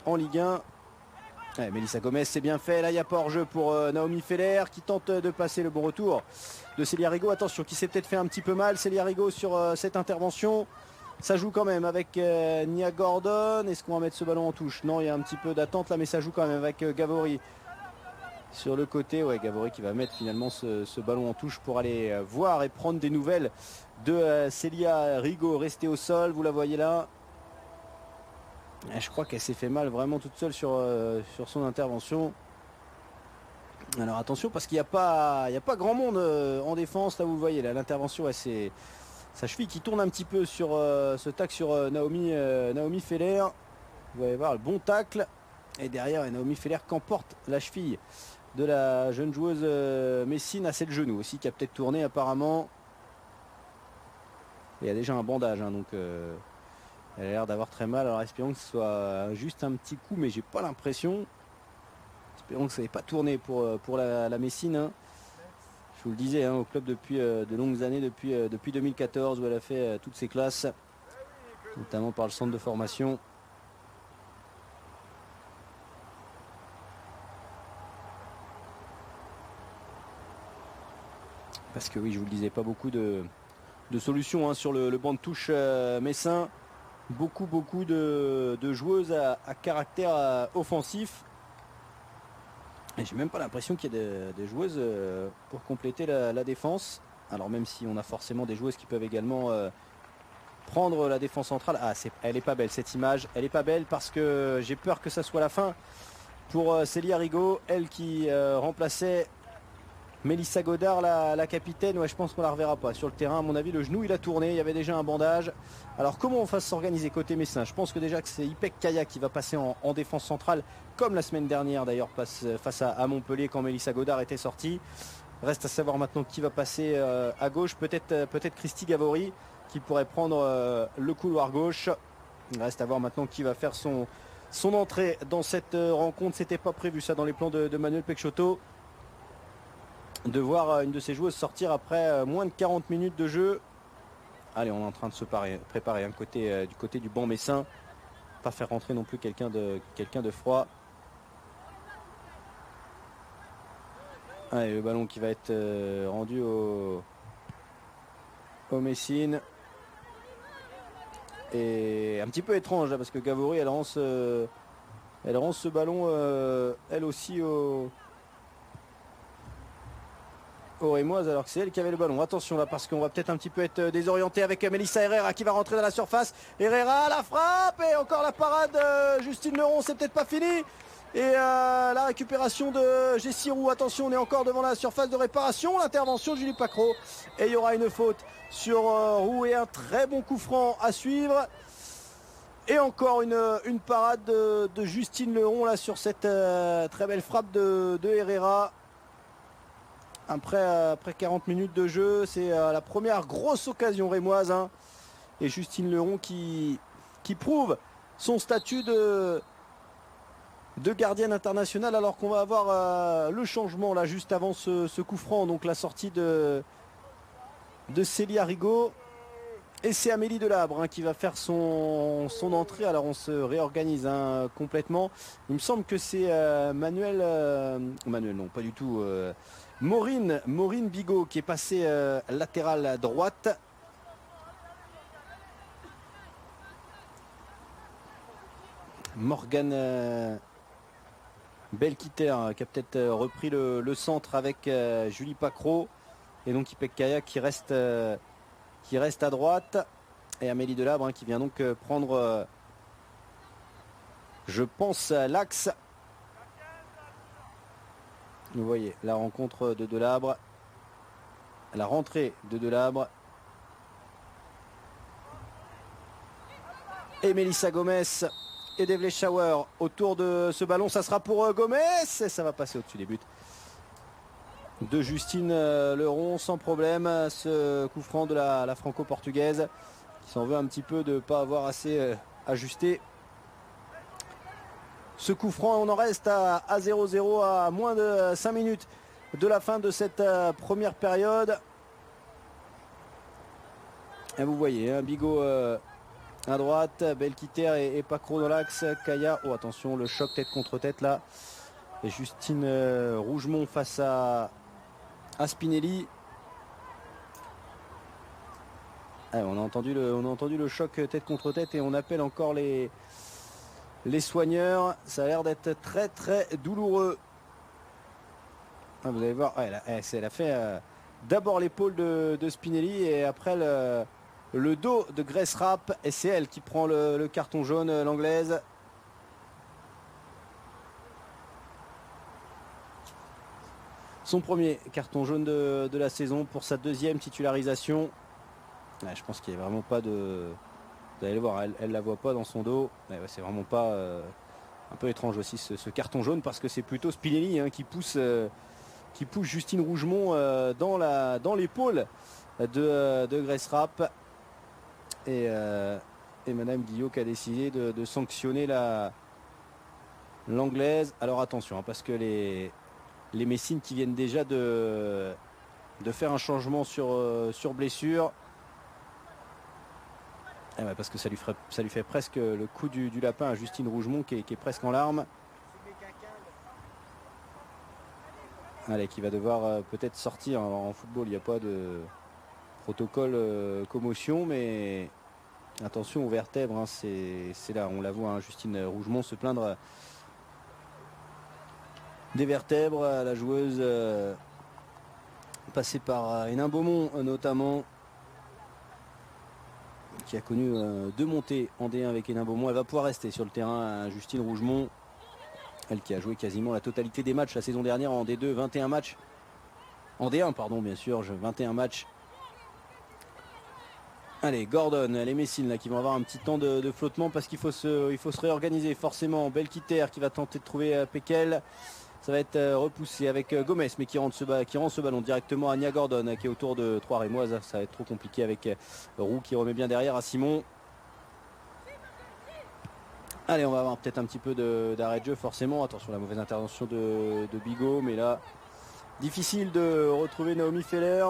en Ligue 1. Ouais, Mélissa Gomez, c'est bien fait. Là, il n'y a pas hors-jeu pour Naomi Feller qui tente de passer le bon retour de Célia Rigaud. Attention, qui s'est peut-être fait un petit peu mal. Célia Rigaud sur cette intervention. Ça joue quand même avec Nia Gordon. Est-ce qu'on va mettre ce ballon en touche? Non, il y a un petit peu d'attente là, mais ça joue quand même avec Gavori. Sur le côté, ouais, Gavori qui va mettre finalement ce ballon en touche pour aller voir et prendre des nouvelles de Célia Rigaud, restée au sol, vous la voyez là. Et je crois qu'elle s'est fait mal vraiment toute seule sur son intervention. Alors attention parce qu'il n'y a pas grand monde en défense, là vous le voyez, là l'intervention, ouais, c'est sa cheville qui tourne un petit peu sur ce tacle sur Naomi Feller. Vous allez voir le bon tacle. Et derrière, Naomi Feller qui emporte la cheville de la jeune joueuse Messine, c'est le genou aussi qui a peut-être tourné apparemment. Il y a déjà un bandage, donc elle a l'air d'avoir très mal. Alors espérons que ce soit juste un petit coup, mais j'ai pas l'impression. Espérons que ça n'ait pas tourné pour la Messine. Je vous le disais, au club depuis de longues années, depuis 2014 où elle a fait toutes ses classes, notamment par le centre de formation. Parce que oui, je vous le disais, pas beaucoup de solutions sur le banc de touche messin. Beaucoup de joueuses à caractère offensif. Et j'ai même pas l'impression qu'il y ait des joueuses pour compléter la défense. Alors même si on a forcément des joueuses qui peuvent également prendre la défense centrale. Ah, elle est pas belle cette image. Elle est pas belle parce que j'ai peur que ça soit la fin pour Célia Rigaud. Elle qui remplaçait Mélissa Godard, la capitaine. Ouais, je pense qu'on la reverra pas sur le terrain. À mon avis, le genou il a tourné. Il y avait déjà un bandage. Alors comment on va s'organiser côté messin? Je pense que déjà que c'est Ipek Kaya qui va passer en défense centrale, comme la semaine dernière d'ailleurs face à Montpellier quand Mélissa Godard était sortie. Reste à savoir maintenant qui va passer à gauche. Peut-être Christy Gavori qui pourrait prendre le couloir gauche. Il reste à voir maintenant qui va faire son entrée dans cette rencontre. C'était pas prévu ça dans les plans de Manuel Peixoto. De voir une de ces joueuses sortir après moins de 40 minutes de jeu. Allez, on est en train de se préparer du côté du banc messin. Pas faire rentrer non plus quelqu'un de froid. Allez, le ballon qui va être rendu au Messine. Et un petit peu étrange là, parce que Gavori elle rend ce ballon elle aussi aux Rémoises alors que c'est elle qui avait le ballon. Attention là parce qu'on va peut-être un petit peu être désorienté avec Melissa Herrera qui va rentrer dans la surface. Herrera, la frappe et encore la parade Justine Leron, c'est peut-être pas fini. Et la récupération de Jessie Roux. Attention, on est encore devant la surface de réparation. L'intervention de Julie Pacro. Et il y aura une faute sur Roux et un très bon coup franc à suivre. Et encore une parade de Justine Leron là sur cette très belle frappe de Herrera. Après 40 minutes de jeu, c'est la première grosse occasion rémoise. Et Justine Leron qui prouve son statut de gardienne internationale, alors qu'on va avoir le changement là juste avant ce coup franc, donc la sortie de Célia Rigaud. Et c'est Amélie Delabre qui va faire son entrée. Alors on se réorganise complètement. Il me semble que c'est Manuel non pas du tout, Maureen Bigot qui est passée latérale à droite. Morgane Belkiter qui a peut-être repris le centre avec Julie Pacro. Et donc Ipek Kaya qui reste à droite. Et Amélie Delabre qui vient donc prendre, je pense, l'axe. Vous voyez la rencontre de Delabre. La rentrée de Delabre. Et Mélissa Gomez et Devlé Schauer autour de ce ballon. Ça sera pour Gomez. Et ça va passer au-dessus des buts de Justine Leron sans problème. Ce coup franc de la franco-portugaise qui s'en veut un petit peu de ne pas avoir assez ajusté. Ce coup franc, on en reste à 0-0 à moins de 5 minutes de la fin de cette première période. Et vous voyez, Bigot à droite, Belkiter et Pacro dans l'axe. Kaya, oh attention, le choc tête contre tête là. Et Justine Rougemont face à Spinelli. Ah, on a entendu le choc tête contre tête et on appelle encore les soigneurs. Ça a l'air d'être très très douloureux. Ah, vous allez voir, elle a fait d'abord l'épaule de Spinelli et après le dos de Grace Rapp. Et c'est elle qui prend le carton jaune, l'anglaise. Son premier carton jaune de la saison pour sa deuxième titularisation. Ouais, je pense qu'il n'y a vraiment pas de... Vous allez le voir, elle la voit pas dans son dos. Ouais, c'est vraiment pas... un peu étrange aussi ce carton jaune parce que c'est plutôt Spinelli qui pousse Justine Rougemont dans l'épaule de Grace Rapp. Et Madame Guillot qui a décidé de sanctionner l'anglaise. Alors attention, parce que les Messines qui viennent déjà de faire un changement sur blessure. Et ouais, parce que ça lui fait presque le coup du lapin à Justine Rougemont qui est presque en larmes. Allez, qui va devoir peut-être sortir. En football, il n'y a pas de protocole commotion, mais attention aux vertèbres. C'est là, on la voit, Justine Rougemont se plaindre des vertèbres. La joueuse passée par Hénin Beaumont notamment, qui a connu deux montées en D1 avec Hénin Beaumont. Elle va pouvoir rester sur le terrain, Justine Rougemont. Elle qui a joué quasiment la totalité des matchs la saison dernière en D2, 21 matchs. En D1, pardon, bien sûr, 21 matchs. Allez, Gordon, les Messines là, qui vont avoir un petit temps de flottement parce qu'il faut se réorganiser forcément. Belkiter qui va tenter de trouver Pekel. Ça va être repoussé avec Gomez, mais qui rend ce ballon directement à Nia Gordon, qui est autour de 3 Rémoises. Ça va être trop compliqué avec Roux qui remet bien derrière à Simon. Allez, on va avoir peut-être un petit peu d'arrêt de jeu, forcément. Attention, la mauvaise intervention de Bigot, mais là, difficile de retrouver Naomi Feller.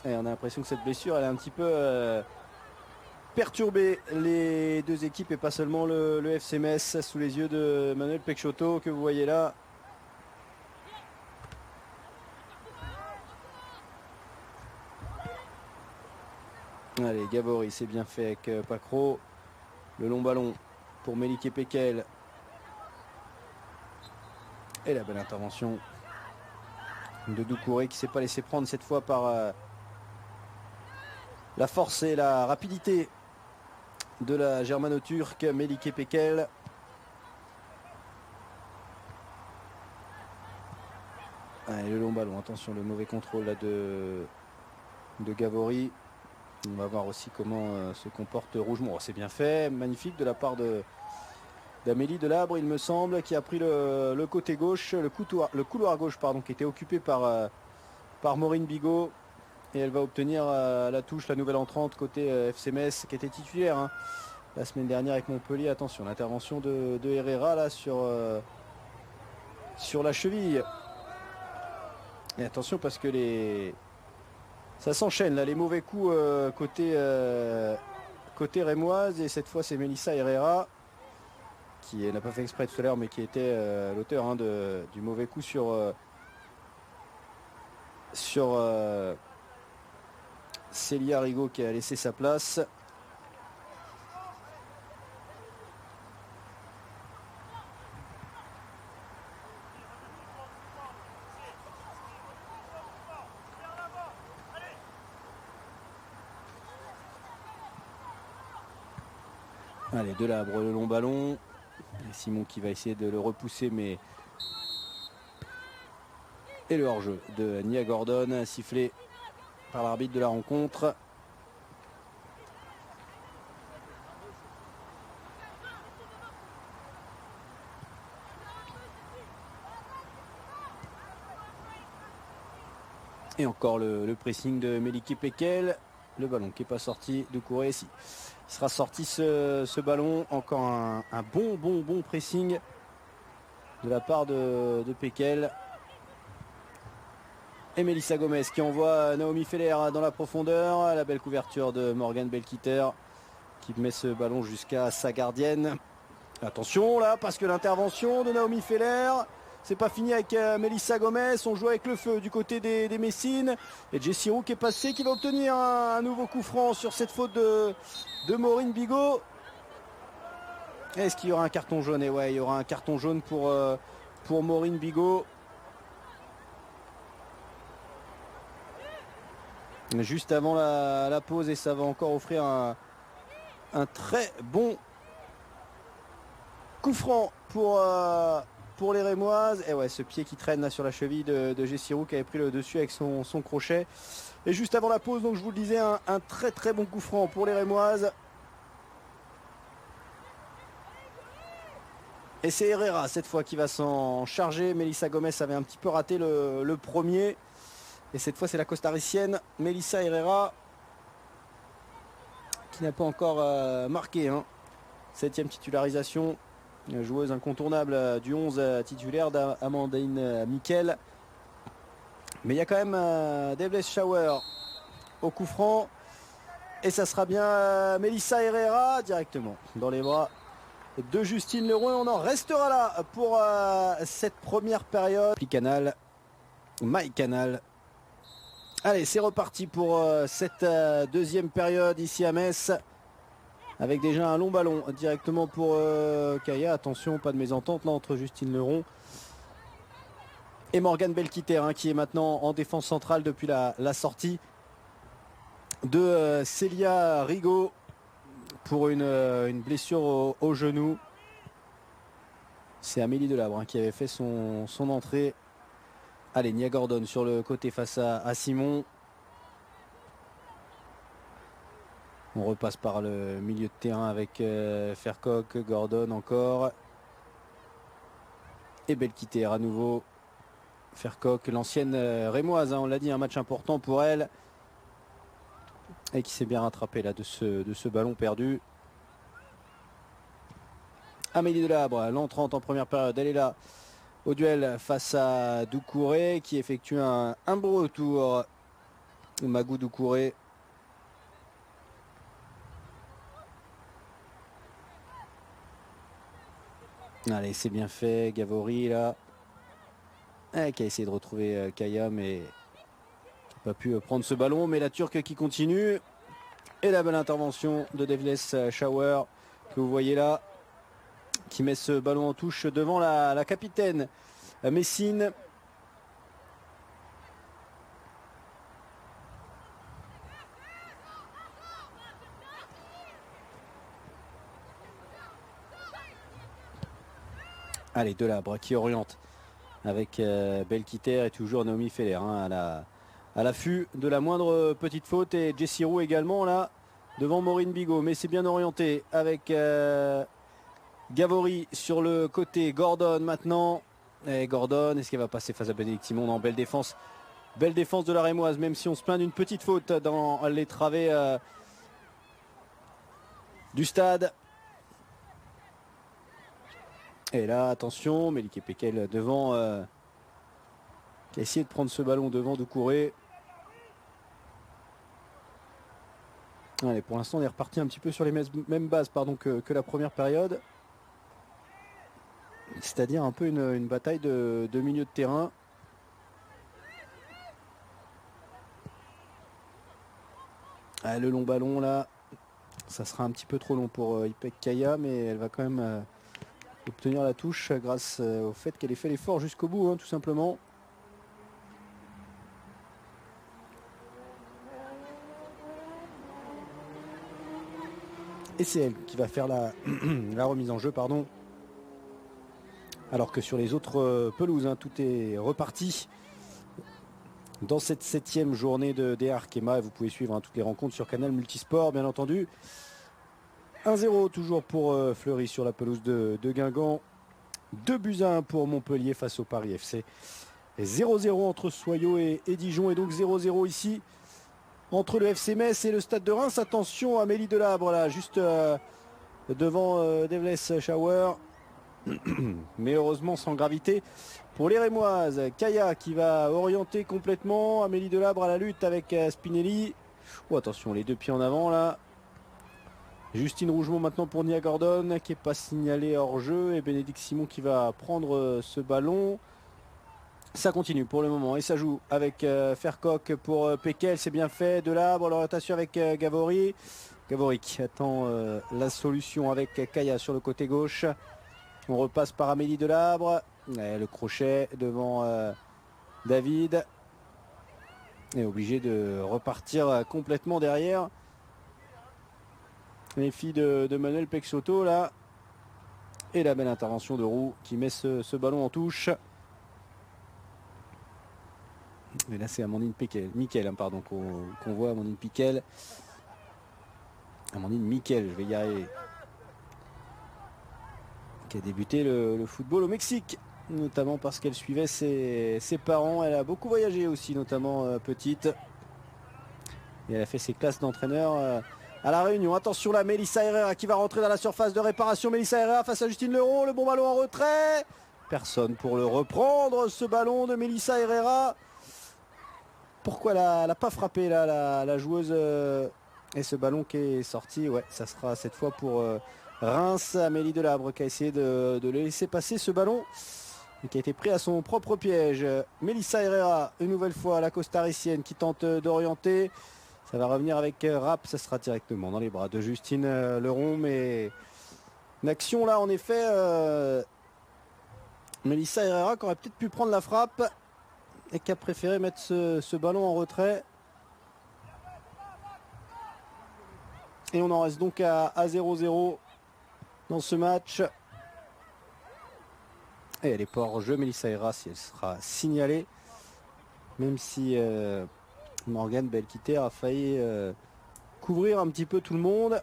Et on a l'impression que cette blessure, elle a un petit peu perturbé les deux équipes et pas seulement le FC Metz, sous les yeux de Manuel Peixoto, que vous voyez là. Allez, Gabori, c'est bien fait avec Pacro. Le long ballon pour Melike Pekel. Et la belle intervention de Doucouré qui ne s'est pas laissé prendre cette fois par la force et la rapidité de la germano-turque Melike Pekel. Allez, le long ballon, attention, le mauvais contrôle là de Gavori. On va voir aussi comment se comporte Rougemont. Oh, c'est bien fait, magnifique de la part d'Amélie Delabre, il me semble, qui a pris le côté gauche, le couloir gauche pardon, qui était occupé par Maureen Bigot. Et elle va obtenir la touche, la nouvelle entrante côté FC Metz, qui était titulaire la semaine dernière avec Montpellier. Attention, l'intervention de Herrera là sur la cheville. Et attention parce que ça s'enchaîne là, les mauvais coups côté rémoise. Et cette fois c'est Melissa Herrera qui n'a pas fait exprès tout à l'heure mais qui était l'auteur hein, du mauvais coup sur Célia Rigaud qui a laissé sa place. Allez, Delabre, le long ballon. Et Simon qui va essayer de le repousser, mais... Et le hors-jeu de Nia Gordon, sifflé par l'arbitre de la rencontre. Et encore le pressing de Meliki Pekel. Le ballon qui n'est pas sorti de Kouré. Si. Il sera sorti ce ballon. Encore un bon pressing de la part de Pekel. Et Melissa Gomez qui envoie Naomi Feller dans la profondeur. La belle couverture de Morgane Belkiter qui met ce ballon jusqu'à sa gardienne. Attention là, parce que l'intervention de Naomi Feller, c'est pas fini avec Melissa Gomez. On joue avec le feu du côté des Messines. Et Jessie Roux qui est passé, qui va obtenir un nouveau coup franc sur cette faute de Maureen Bigot. Est-ce qu'il y aura un carton jaune? Et ouais, il y aura un carton jaune pour Maureen Bigot. Juste avant la pause, et ça va encore offrir un très bon coup franc pour les Rémoises. Et ouais, ce pied qui traîne là sur la cheville de Jessie Roux qui avait pris le dessus avec son crochet. Et juste avant la pause, donc je vous le disais, un très bon coup franc pour les Rémoises. Et c'est Herrera cette fois qui va s'en charger. Melissa Gomez avait un petit peu raté le premier. Et cette fois c'est la costaricienne Melissa Herrera qui n'a pas encore marqué. 7e titularisation. Joueuse incontournable du 11 titulaire d'Amandine Miquel. Mais il y a quand même Devless Shower au coup franc. Et ça sera bien Melissa Herrera directement dans les bras de Justine Leroy. On en restera là pour cette première période. Canal, MyCanal. Allez, c'est reparti pour cette deuxième période ici à Metz. Avec déjà un long ballon directement pour Kaya. Attention, pas de mésentente là entre Justine Leron et Morgane Belkiter qui est maintenant en défense centrale depuis la sortie de Célia Rigaud pour une blessure au genou. C'est Amélie Delabre qui avait fait son entrée. Allez, Nia Gordon sur le côté face à Simon. On repasse par le milieu de terrain avec Fercoq, Gordon encore. Et Belkiter à nouveau. Fercoq, l'ancienne rémoise, on l'a dit, un match important pour elle. Et qui s'est bien rattrapé là de ce ballon perdu. Amélie Delabre, l'entrante en première période, elle est là. Au duel face à Doucouré qui effectue un beau retour. Magou Doucouré. Allez, c'est bien fait. Gavori là. Qui a essayé de retrouver Kaya mais qui n'a pas pu prendre ce ballon. Mais la Turque qui continue. Et la belle intervention de Devless Shower que vous voyez là. Qui met ce ballon en touche devant la capitaine Messine. Allez, Delabre qui oriente avec Belkiter et toujours Naomi Feller à l'affût de la moindre petite faute. Et Jessie Roux également là devant Maureen Bigot. Mais c'est bien orienté avec Gavori sur le côté. Gordon maintenant. Et Gordon, est-ce qu'elle va passer face à Bénédicte Simon? Non, belle défense. Belle défense de la Rémoise, même si on se plaint d'une petite faute dans les travées du stade. Et là, attention, Melike Pekel devant, qui a essayé de prendre ce ballon devant Doucouré. Allez, pour l'instant, on est reparti un petit peu sur les mêmes bases que la première période. C'est-à-dire un peu une bataille de milieu de terrain. Ah, le long ballon là, ça sera un petit peu trop long pour Ipek Kaya, mais elle va quand même obtenir la touche grâce au fait qu'elle ait fait l'effort jusqu'au bout, hein, tout simplement. Et c'est elle qui va faire la, la remise en jeu, pardon. Alors que sur les autres pelouses, hein, tout est reparti dans cette 7e journée de Arkema. Vous pouvez suivre, hein, toutes les rencontres sur Canal Multisport, bien entendu. 1-0 toujours pour Fleury sur la pelouse de Guingamp. 2-1 pour Montpellier face au Paris FC. 0-0 entre Soyaux et Dijon, et donc 0-0 ici entre le FC Metz et le Stade de Reims. Attention, Amélie Delabre là, juste devant Devles Schauer. Mais heureusement sans gravité pour les Rémoises. Kaya qui va orienter complètement. Amélie Delabre à la lutte avec Spinelli. Oh, attention, les deux pieds en avant là. Justine Rougemont maintenant pour Nia Gordon qui n'est pas signalé hors jeu. Et Bénédicte Simon qui va prendre ce ballon. Ça continue pour le moment et ça joue avec Fercoq pour Pekel, c'est bien fait. Delabre, l'orientation avec Gavori. Gavori qui attend la solution avec Kaya sur le côté gauche. On repasse par Amélie Delabre. Et le crochet devant David. Et obligé de repartir complètement derrière. Les filles de Manuel Peixoto là. Et la belle intervention de Roux qui met ce ballon en touche. Et là c'est Amandine Miquel, hein, pardon, qu'on voit, Amandine Piquel. Amandine Miquel, je vais y arriver. Qui a débuté le football au Mexique, notamment parce qu'elle suivait ses parents. Elle a beaucoup voyagé aussi, notamment petite. Et elle a fait ses classes d'entraîneur à La Réunion. Attention là, Mélissa Herrera qui va rentrer dans la surface de réparation. Mélissa Herrera face à Justine Leroux, le bon ballon en retrait. Personne pour le reprendre, ce ballon de Mélissa Herrera. Pourquoi elle n'a pas frappé là, la joueuse et ce ballon qui est sorti? Ouais, ça sera cette fois pour Reims. Amélie Delabre qui a essayé de le laisser passer ce ballon et qui a été pris à son propre piège. Mélissa Herrera, une nouvelle fois, la costaricienne qui tente d'orienter. Ça va revenir avec Rapp, ça sera directement dans les bras de Justine Leroux. Mais une action là, en effet, Mélissa Herrera qui aurait peut-être pu prendre la frappe et qui a préféré mettre ce ballon en retrait. Et on en reste donc à 0-0 dans ce match. Et elle est pas hors jeu, Mélissa Herrera, si elle sera signalée. Même si Morgane Belkiter a failli couvrir un petit peu tout le monde.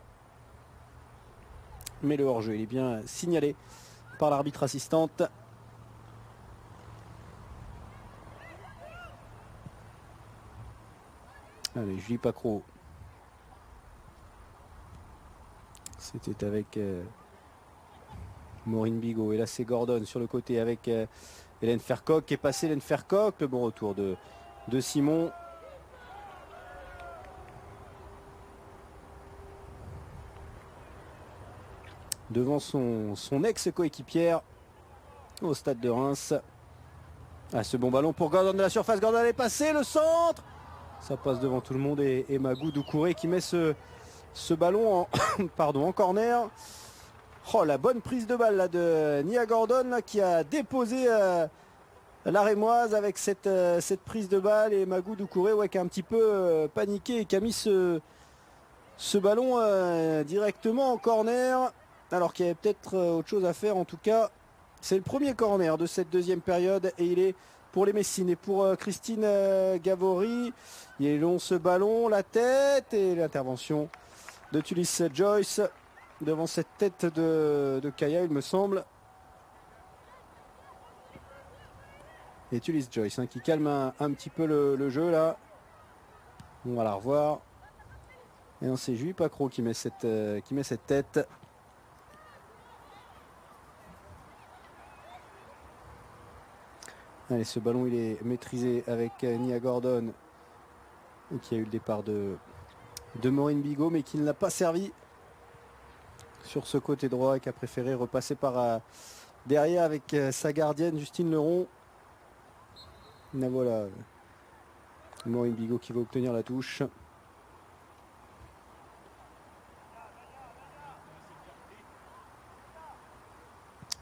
Mais le hors-jeu, il est bien signalé par l'arbitre assistante. Allez, Julie Pacro. C'était avec Maureen Bigot. Et là, c'est Gordon sur le côté avec Hélène Fercoq qui est passée. Hélène Fercoq, le bon retour de Simon. Devant son ex-coéquipière au Stade de Reims. Ah, ce bon ballon pour Gordon de la surface. Gordon est passé, le centre. Ça passe devant tout le monde et Magou Doucouré qui met ce ballon en, pardon, en corner. Oh, la bonne prise de balle là, de Nia Gordon là, qui a déposé la Rémoise avec cette prise de balle. Et Magou Doucouré ouais, qui a un petit peu paniqué et qui a mis ce ballon directement en corner. Alors qu'il y avait peut-être autre chose à faire. En tout cas, c'est le premier corner de cette deuxième période. Et il est pour les Messines et pour Christine Gavori. Il est long ce ballon, la tête et l'intervention de Tulis Joyce devant cette tête de Kaya, il me semble. Et Tulis Joyce hein, qui calme un petit peu le jeu là. On va la revoir. Et non, c'est Julie Pacro qui met cette tête. Allez, ce ballon il est maîtrisé avec Nia Gordon, qui a eu le départ de Maureen Bigot, mais qui ne l'a pas servi sur ce côté droit et qui a préféré repasser par derrière avec sa gardienne Justine Leron. Là voilà, Maureen Bigot qui va obtenir la touche.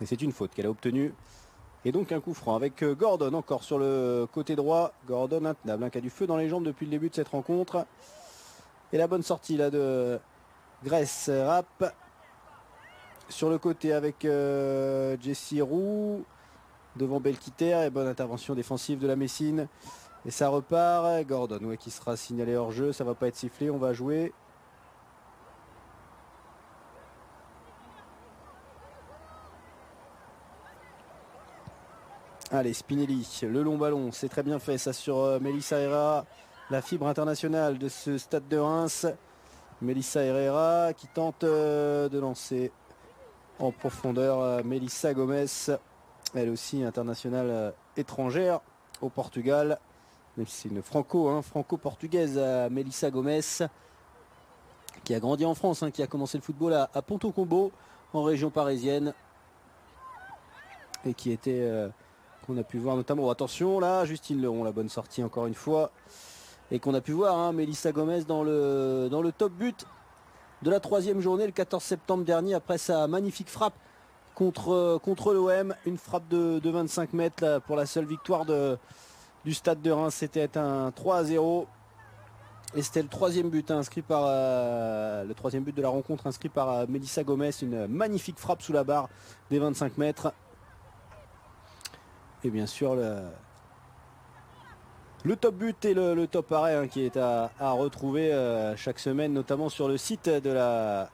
Et c'est une faute qu'elle a obtenue. Et donc un coup franc avec Gordon encore sur le côté droit. Gordon intenable, qui a du feu dans les jambes depuis le début de cette rencontre. Et la bonne sortie là de Grace Rapp. Sur le côté avec Jessie Roux. Devant Belkiter. Et bonne intervention défensive de la Messine. Et ça repart. Gordon qui sera signalé hors jeu. Ça va pas être sifflé. On va jouer. Allez, Spinelli, le long ballon, c'est très bien fait ça sur Melissa Herrera, la fibre internationale de ce stade de Reims. Melissa Herrera qui tente de lancer en profondeur Melissa Gomez, elle aussi internationale étrangère au Portugal. Même si c'est une franco-portugaise, Melissa Gomez, qui a grandi en France, qui a commencé le football à Ponto Combo, en région parisienne, et qui était... qu'on a pu voir notamment, attention là, Justine Leron, la bonne sortie encore une fois, et qu'on a pu voir Melissa Gomez dans le top but de la 3e journée le 14 septembre dernier après sa magnifique frappe contre l'OM, une frappe de 25 mètres là, pour la seule victoire du stade de Reims. C'était un 3-0 et c'était le 3e but inscrit par le 3e but de la rencontre inscrit par Melissa Gomez, une magnifique frappe sous la barre des 25 mètres. Et bien sûr le top but et le top arrêt qui est à retrouver chaque semaine, notamment sur le site de la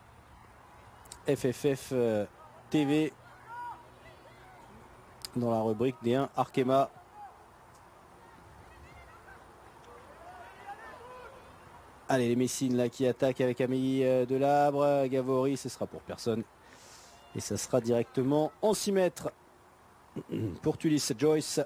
FFF TV dans la rubrique des 1 Arkema. Allez, les Messines là qui attaquent avec Amélie Delabre, Gavori, ce sera pour personne. Et ça sera directement en 6 mètres. Pour Tulis Joyce.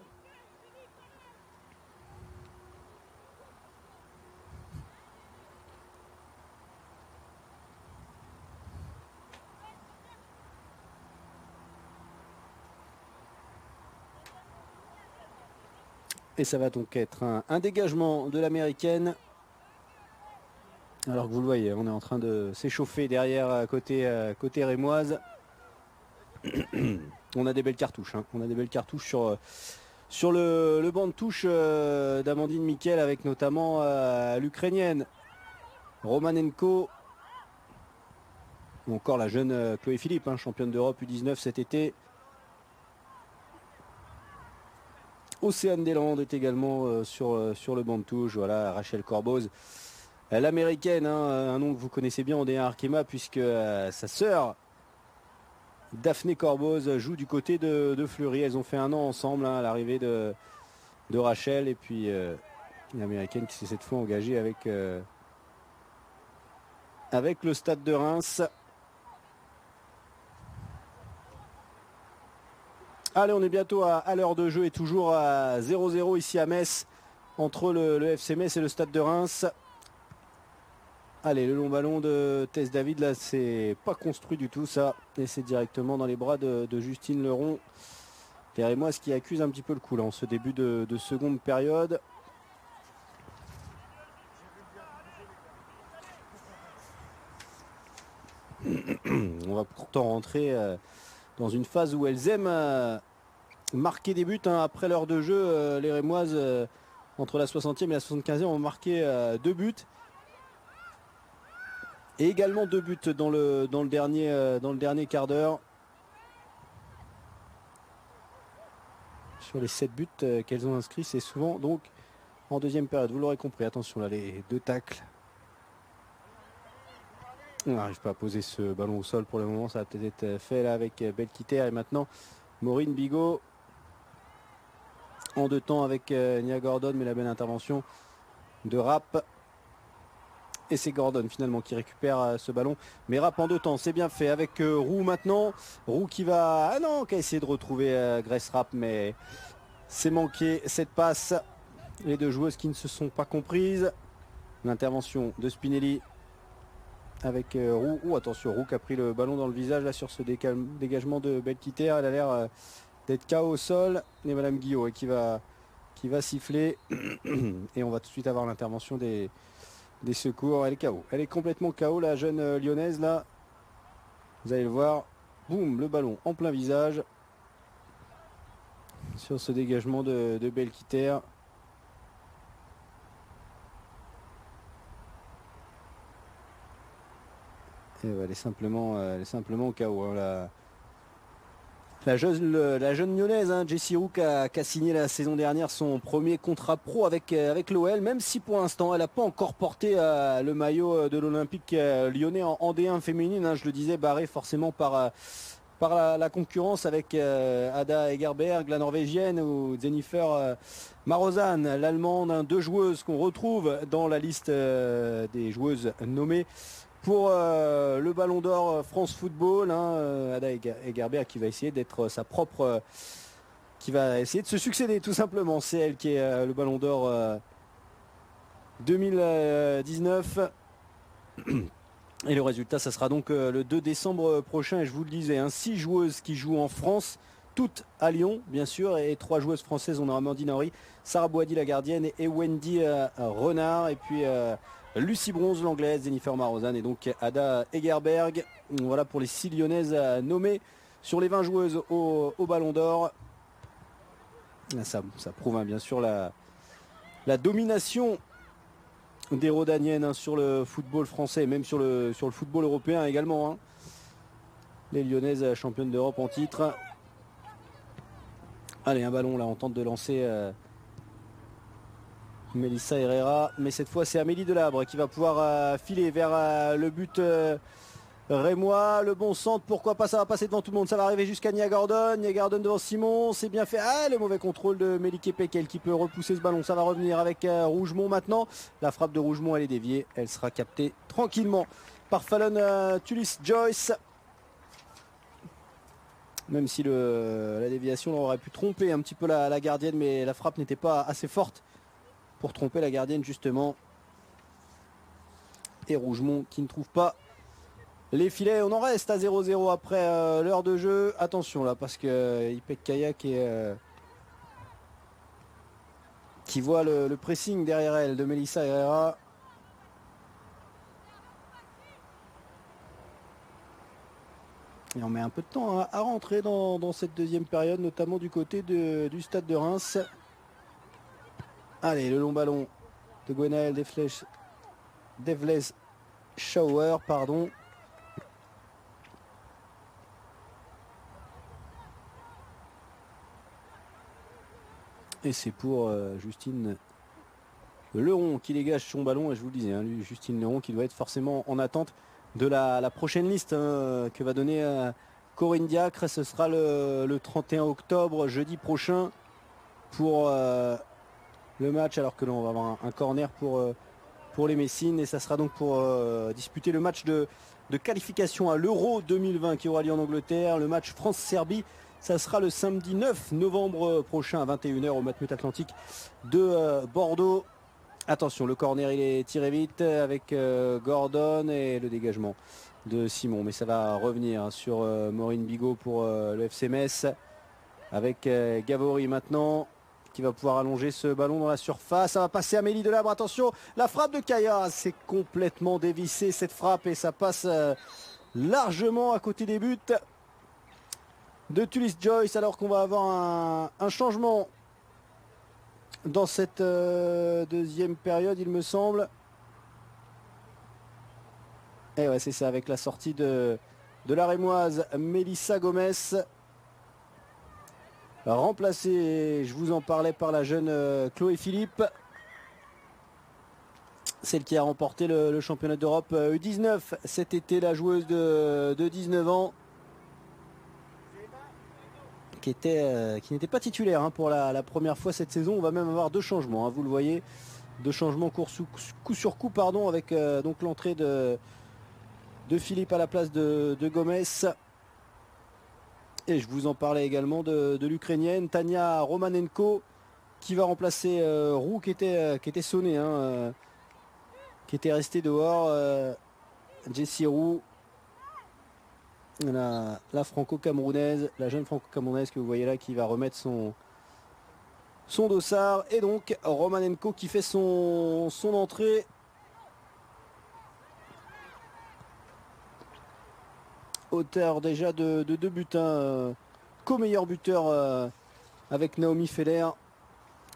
Et ça va donc être un dégagement de l'américaine. Alors que vous le voyez, on est en train de s'échauffer derrière côté rémoise. On a des belles cartouches, on a des belles cartouches sur le banc de touche d'Amandine Miquel, avec notamment l'Ukrainienne Romanenko, ou encore la jeune Chloé Philippe, championne d'Europe U19 cet été. Océane Deslandes est également sur le banc de touche. Voilà, Rachel Corboz, l'américaine, un nom que vous connaissez bien en D1 Arkema, puisque sa sœur Daphné Corboz joue du côté de Fleury. Elles ont fait un an ensemble à l'arrivée de Rachel, et puis une américaine qui s'est cette fois engagée avec le stade de Reims. Allez, on est bientôt à l'heure de jeu et toujours à 0-0 ici à Metz entre le FC Metz et le stade de Reims. Allez, le long ballon de Tess David, là c'est pas construit du tout ça, et c'est directement dans les bras de Justine Leron. Moi, ce qui accuse un petit peu le coup là en ce début de seconde période. On va pourtant rentrer dans une phase où elles aiment marquer des buts après l'heure de jeu. Les Rémoises, entre la 60e et la 75e, ont marqué 2 buts. Et également 2 buts dans le dernier quart d'heure. Sur les 7 buts qu'elles ont inscrits, c'est souvent donc en deuxième période. Vous l'aurez compris, attention là, les 2 tacles. On n'arrive pas à poser ce ballon au sol pour le moment. Ça va peut-être être fait là avec Belkiter. Et maintenant, Maureen Bigot. En 2 temps avec Nia Gordon, mais la belle intervention de Rapp. Et c'est Gordon finalement qui récupère ce ballon. Mais Rapp en 2 temps, c'est bien fait avec Roux maintenant. Roux qui va... qui a essayé de retrouver Grace Rapp, mais C'est manqué cette passe. Les deux joueuses qui ne se sont pas comprises. L'intervention de Spinelli avec Roux. Oh, attention, Roux qui a pris le ballon dans le visage là sur ce dégagement de Belkiter. Elle a l'air d'être KO au sol. Et Madame Guillot qui va siffler. Et on va tout de suite avoir l'intervention des secours. Elle est KO. Elle est complètement KO, la jeune lyonnaise là. Vous allez le voir. Boum, le ballon en plein visage. Sur ce dégagement de Belkiter. Et elle est simplement au KO. Hein, la jeune lyonnaise, hein, Jessie Roux, qui a signé la saison dernière son premier contrat pro avec l'OL, même si pour l'instant elle n'a pas encore porté le maillot de l'Olympique lyonnais en D1 féminine. Hein, je le disais, barré forcément par la concurrence avec Ada Egerberg, la norvégienne, ou Jennifer Marozan, l'allemande, hein, deux joueuses qu'on retrouve dans la liste des joueuses nommées pour le Ballon d'Or France Football. Hein, Ada Egerberg qui va essayer d'être sa propre... qui va essayer de se succéder tout simplement. C'est elle qui est le Ballon d'Or 2019. Et le résultat, ça sera donc le 2 décembre prochain. Et je vous le disais, hein, 6 joueuses qui jouent en France, toutes à Lyon, bien sûr, et 3 joueuses françaises. On aura Amandine Henry, Sarah Boady, la gardienne, et Wendy Renard. Et puis Lucie Bronze, l'anglaise, Jennifer Marozan, et donc Ada Egerberg. Voilà pour les 6 lyonnaises nommées sur les 20 joueuses au Ballon d'Or. Ça prouve hein, bien sûr la domination des Rodaniennes hein, sur le football français, même sur le football européen également. Hein. Les Lyonnaises championnes d'Europe en titre. Allez, un ballon là, on tente de lancer Melissa Herrera, mais cette fois c'est Amélie Delabre qui va pouvoir filer vers le but rémois. Le bon centre, pourquoi pas, ça va passer devant tout le monde, ça va arriver jusqu'à Nia Gordon. Nia Gordon devant Simon, c'est bien fait. Ah, le mauvais contrôle de Melike Pekel qui peut repousser ce ballon. Ça va revenir avec Rougemont maintenant. La frappe de Rougemont, elle est déviée, elle sera captée tranquillement par Fallon Tullis-Joyce. Même si la déviation aurait pu tromper un petit peu la gardienne, mais la frappe n'était pas assez forte pour tromper la gardienne justement. Et Rougemont qui ne trouve pas les filets. On en reste à 0-0 après l'heure de jeu. Attention là, parce que Ipek Kaya qui voit le pressing derrière elle de Melissa Herrera. Et on met un peu de temps à rentrer dans cette deuxième période, notamment du côté du stade de Reims. Allez, le long ballon de Gwenaëlle Devles Schauer, pardon. Et c'est pour Justine Leron qui dégage son ballon. Et je vous le disais, hein, Justine Leron qui doit être forcément en attente de la prochaine liste hein, que va donner Corinne Diacre. Ce sera le 31 octobre, jeudi prochain, pour le match, alors que l'on va avoir un corner pour les Messines. Et ça sera donc pour disputer le match de qualification à l'Euro 2020 qui aura lieu en Angleterre. Le match France-Serbie, ça sera le samedi 9 novembre prochain à 21 h au Matmut Atlantique de Bordeaux. Attention, le corner il est tiré vite avec Gordon et le dégagement de Simon. Mais ça va revenir sur Maureen Bigot pour le FC Metz. Avec Gavori maintenant qui va pouvoir allonger ce ballon dans la surface. Ça va passer à Amélie Delabre. Attention, la frappe de Kaya. C'est complètement dévissé cette frappe et ça passe largement à côté des buts de Tullis-Joyce, alors qu'on va avoir un changement dans cette deuxième période, il me semble. Et ouais, c'est ça, avec la sortie de la Rémoise Mélissa Gomez, remplacée, je vous en parlais, par la jeune Chloé Philippe, celle qui a remporté le championnat d'Europe U19 cet été, la joueuse de 19 ans. Qui n'était pas titulaire hein, pour la première fois cette saison. On va même avoir 2 changements, hein, vous le voyez, 2 changements coup sur coup, pardon, avec donc l'entrée de Philippe à la place de Gomez. Et je vous en parlais également de l'Ukrainienne Tania Romanenko qui va remplacer Roux qui était sonné, hein, qui était resté dehors. Jessie Roux, la franco-camerounaise, la jeune franco-camerounaise que vous voyez là qui va remettre son dossard. Et donc Romanenko qui fait son entrée. Auteur déjà de 2 buts, hein, co-meilleur buteur avec Naomi Feller.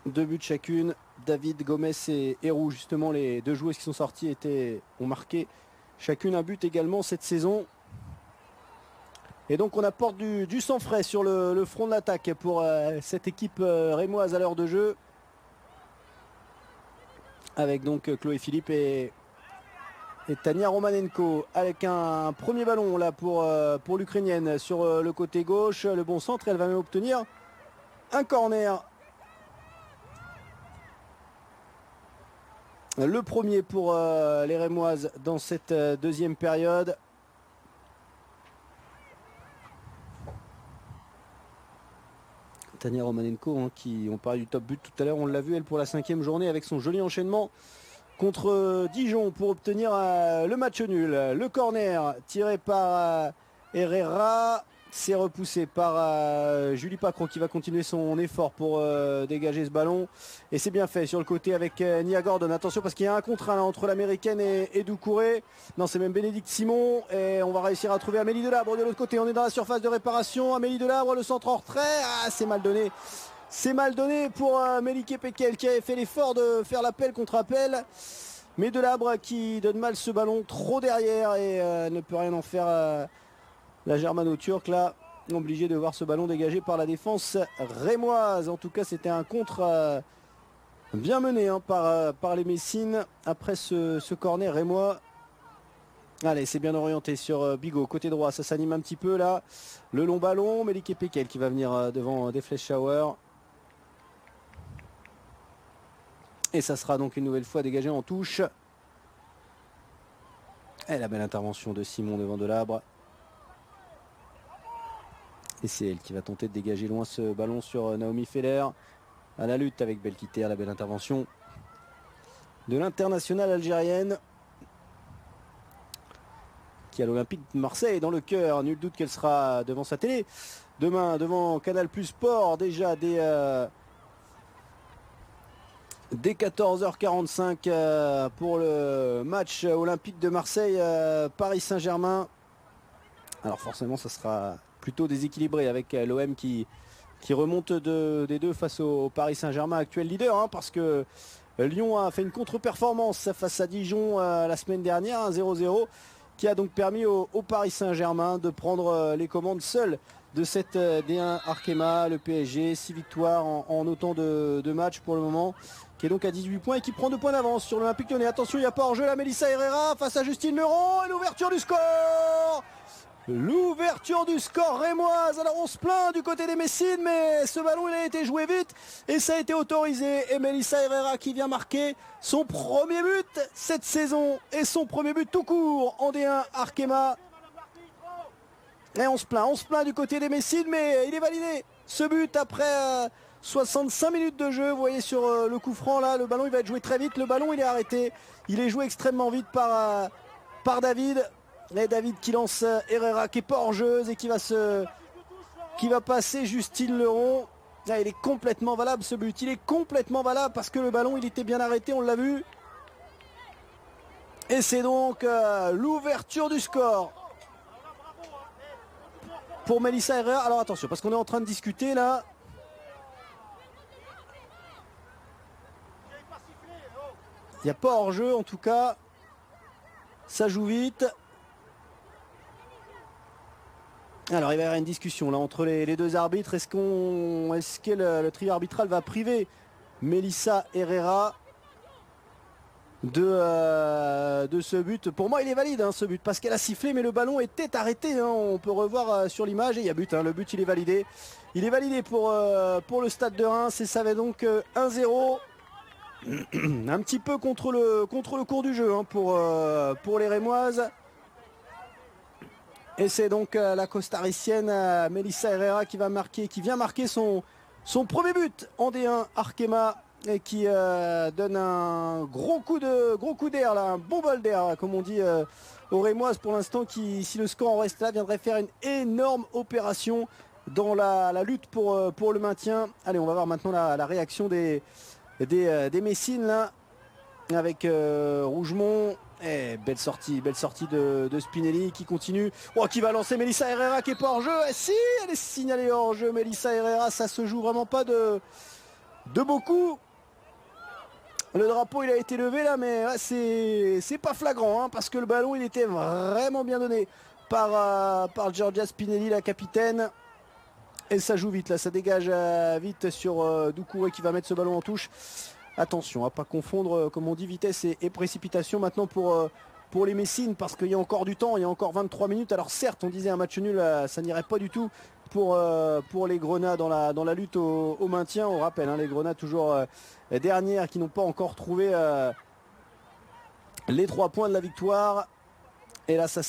2 buts chacune. David Gomez et Roux, justement les 2 joueuses qui sont sorties ont marqué chacune un but également cette saison. Et donc on apporte du sang frais sur le front de l'attaque pour cette équipe rémoise à l'heure de jeu. Avec donc Chloé Philippe et Tania Romanenko avec un premier ballon là pour l'Ukrainienne sur le côté gauche. Le bon centre, elle va même obtenir un corner. Le premier pour les Rémoises dans cette deuxième période. Tania Romanenko, hein, on parlait du top but tout à l'heure, on l'a vu elle pour la 5e journée avec son joli enchaînement contre Dijon pour obtenir le match nul. Le corner tiré par Herrera, c'est repoussé par Julie Pacro qui va continuer son effort pour dégager ce ballon. Et c'est bien fait sur le côté avec Nia Gordon. Attention parce qu'il y a un contre un entre l'américaine et Doucouré. Non, c'est même Bénédicte Simon. Et on va réussir à trouver Amélie Delabre de l'autre côté. On est dans la surface de réparation. Amélie Delabre, le centre en retrait. Ah, c'est mal donné. C'est mal donné pour Melike Pekel qui avait fait l'effort de faire l'appel contre appel. Mais Delabre qui donne mal ce ballon trop derrière et ne peut rien en faire. La germano-turque là, obligée de voir ce ballon dégagé par la défense rémoise. En tout cas, c'était un contre bien mené, hein, par les Messines. Après ce corner rémois. Allez, c'est bien orienté sur Bigot, côté droit. Ça s'anime un petit peu là. Le long ballon, Melike Pekel qui va venir devant des Fleischhauer. Et ça sera donc une nouvelle fois dégagé en touche. Et la belle intervention de Simon devant Delabre. Et c'est elle qui va tenter de dégager loin ce ballon sur Naomi Feller. À la lutte avec Belkiter, la belle intervention de l'internationale algérienne. Qui a l'Olympique de Marseille dans le cœur. Nul doute qu'elle sera devant sa télé. Demain, devant Canal Plus Sport, déjà dès 14h45 pour le match olympique de Marseille, Paris Saint-Germain. Alors forcément, ça sera plutôt déséquilibré avec l'OM qui remonte des deux face au Paris Saint-Germain, actuel leader, hein, parce que Lyon a fait une contre-performance face à Dijon la semaine dernière, 1-0-0, qui a donc permis au Paris Saint-Germain de prendre les commandes seul de cette D1 Arkema. Le PSG, 6 victoires en autant de matchs pour le moment, qui est donc à 18 points et qui prend 2 points d'avance sur l'Olympique Lyonnais. Attention, il n'y a pas hors-jeu, la Mélissa Herrera face à Justine Leron et l'ouverture du score. L'ouverture du score rémoise. Alors on se plaint du côté des Messines, mais ce ballon il a été joué vite et ça a été autorisé. Et Mélissa Herrera qui vient marquer son premier but cette saison et son premier but tout court en D1 Arkema. Et on se plaint du côté des Messines, mais il est validé. Ce but après 65 minutes de jeu. Vous voyez sur le coup franc là, le ballon il va être joué très vite. Le ballon il est arrêté. Il est joué extrêmement vite par David. Et David qui lance Herrera qui est pas hors-jeu et qui va passer Justine Leron. Là, il est complètement valable ce but. Il est complètement valable parce que le ballon il était bien arrêté, on l'a vu. Et c'est donc l'ouverture du score pour Mélissa Herrera. Alors attention, parce qu'on est en train de discuter là. Il n'y a pas hors-jeu en tout cas. Ça joue vite. Alors il va y avoir une discussion là entre les deux arbitres. Est-ce que le trio arbitral va priver Mélissa Herrera de ce but? Pour moi il est valide, hein, ce but, parce qu'elle a sifflé mais le ballon était arrêté, hein. On peut revoir sur l'image et il y a but, hein. Le but il est validé. Il est validé pour le Stade de Reims et ça va donc 1-0. Un petit peu contre le cours du jeu, hein, pour les Rémoises. Et c'est donc la costaricienne Melissa Herrera qui vient marquer son premier but en D1 Arkema et qui donne un gros coup d'air, là, un bon bol d'air, comme on dit aux Rémoises pour l'instant, qui, si le score en reste là, viendrait faire une énorme opération dans la lutte pour le maintien. Allez, on va voir maintenant la réaction des Messines là, avec Rougemont. Belle sortie de Spinelli qui continue. Oh, qui va lancer Melissa Herrera qui est pas hors jeu. Si, elle est signalée hors jeu. Melissa Herrera, ça se joue vraiment pas de beaucoup. Le drapeau il a été levé là, mais ouais, c'est pas flagrant hein, parce que le ballon il était vraiment bien donné par Giorgia Spinelli, la capitaine. Et ça joue vite là, ça dégage vite sur Doucouré qui va mettre ce ballon en touche. Attention à pas confondre, comme on dit, vitesse et précipitation maintenant pour les Messines, parce qu'il y a encore du temps, il y a encore 23 minutes. Alors certes, on disait un match nul, ça n'irait pas du tout pour les Grenats dans la lutte au maintien. On rappelle, hein, les Grenats toujours dernières, qui n'ont pas encore trouvé les 3 points de la victoire. Et là, ça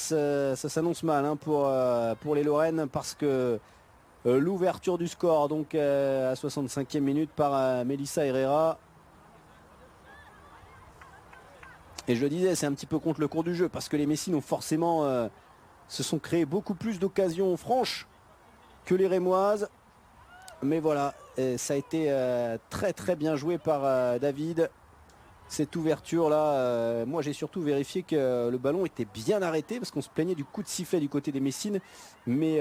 s'annonce mal hein, pour les Lorraines, parce que l'ouverture du score, donc à 65e minute par Melissa Herrera. Et je le disais, c'est un petit peu contre le cours du jeu, parce que les Messines ont forcément se sont créés beaucoup plus d'occasions franches que les Rémoises. Mais voilà, ça a été très très bien joué par David. Cette ouverture là, moi j'ai surtout vérifié que le ballon était bien arrêté, parce qu'on se plaignait du coup de sifflet du côté des Messines. Mais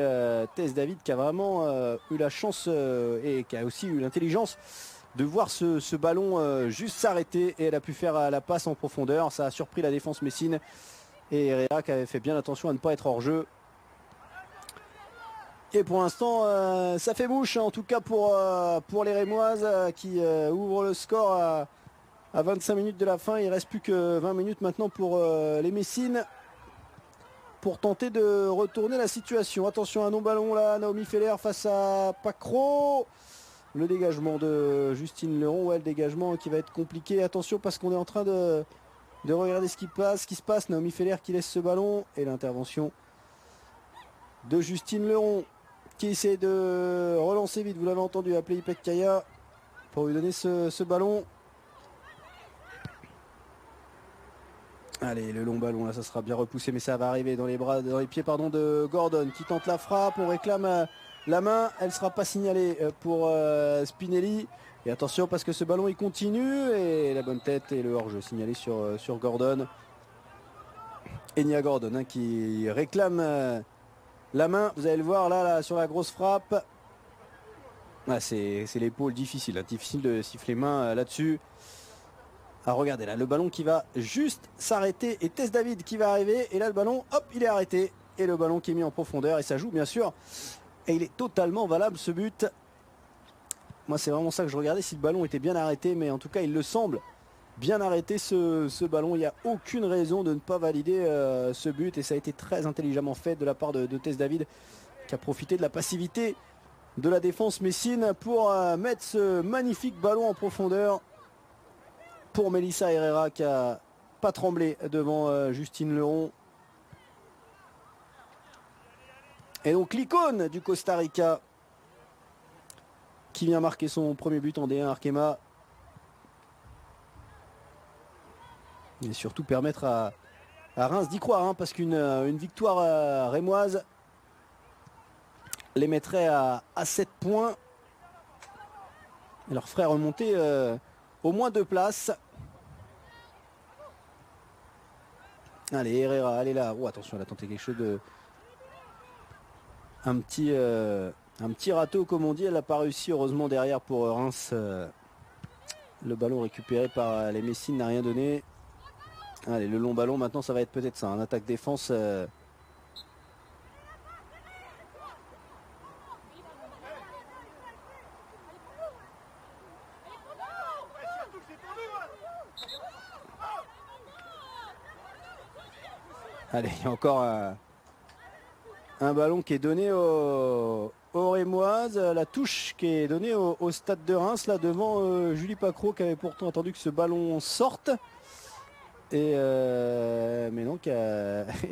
Tess David qui a vraiment eu la chance et qui a aussi eu l'intelligence de voir ce ballon juste s'arrêter, et elle a pu faire la passe en profondeur. Ça a surpris la défense messine, et Herrera qui avait fait bien attention à ne pas être hors jeu. Et pour l'instant ça fait mouche, en tout cas pour les Rémoises qui ouvrent le score à 25 minutes de la fin. Il ne reste plus que 20 minutes maintenant pour les Messines pour tenter de retourner la situation. Attention à un non-ballon là, Naomi Feller face à Pacro. Le dégagement de Justine Leron, ouais, le dégagement qui va être compliqué. Attention, parce qu'on est en train de regarder ce qui se passe. Naomi Feller qui laisse ce ballon, et l'intervention de Justine Leron qui essaie de relancer vite. Vous l'avez entendu, appeler Ipek Kaya pour lui donner ce ballon. Allez, le long ballon là, ça sera bien repoussé, mais ça va arriver dans les pieds de Gordon qui tente la frappe. On réclame la main, elle ne sera pas signalée pour Spinelli. Et attention, parce que ce ballon il continue, et la bonne tête et le hors-jeu signalé sur Gordon. Enya Gordon hein, qui réclame la main. Vous allez le voir là sur la grosse frappe. Ah, c'est l'épaule difficile, hein, difficile de siffler main là-dessus. Ah, regardez là, le ballon qui va juste s'arrêter, et Tess David qui va arriver, et là le ballon, hop, il est arrêté, et le ballon qui est mis en profondeur, et ça joue bien sûr, et il est totalement valable ce but. Moi c'est vraiment ça que je regardais, si le ballon était bien arrêté, mais en tout cas il le semble bien arrêté ce ballon. Il n'y a aucune raison de ne pas valider ce but, et ça a été très intelligemment fait de la part de Tess David, qui a profité de la passivité de la défense messine pour mettre ce magnifique ballon en profondeur pour Melissa Herrera, qui a pas tremblé devant Justine Leron. Et donc l'icône du Costa Rica qui vient marquer son premier but en D1 Arkema. Et surtout permettre à Reims d'y croire, hein, parce qu'une victoire rémoise les mettrait à 7 points. Et leur ferait remonter au moins 2 places. Allez, Herrera, elle est là. Oh, attention, elle a tenté quelque chose de... Un petit râteau, comme on dit. Elle n'a pas réussi, heureusement, derrière pour Reims. Le ballon récupéré par les Messines n'a rien donné. Allez, le long ballon, maintenant, ça va être peut-être ça. Un attaque-défense. Allez, il y a encore un ballon qui est donné aux Rémoises. La touche qui est donnée au stade de Reims, là devant Julie Pacro, qui avait pourtant attendu que ce ballon sorte. Mais donc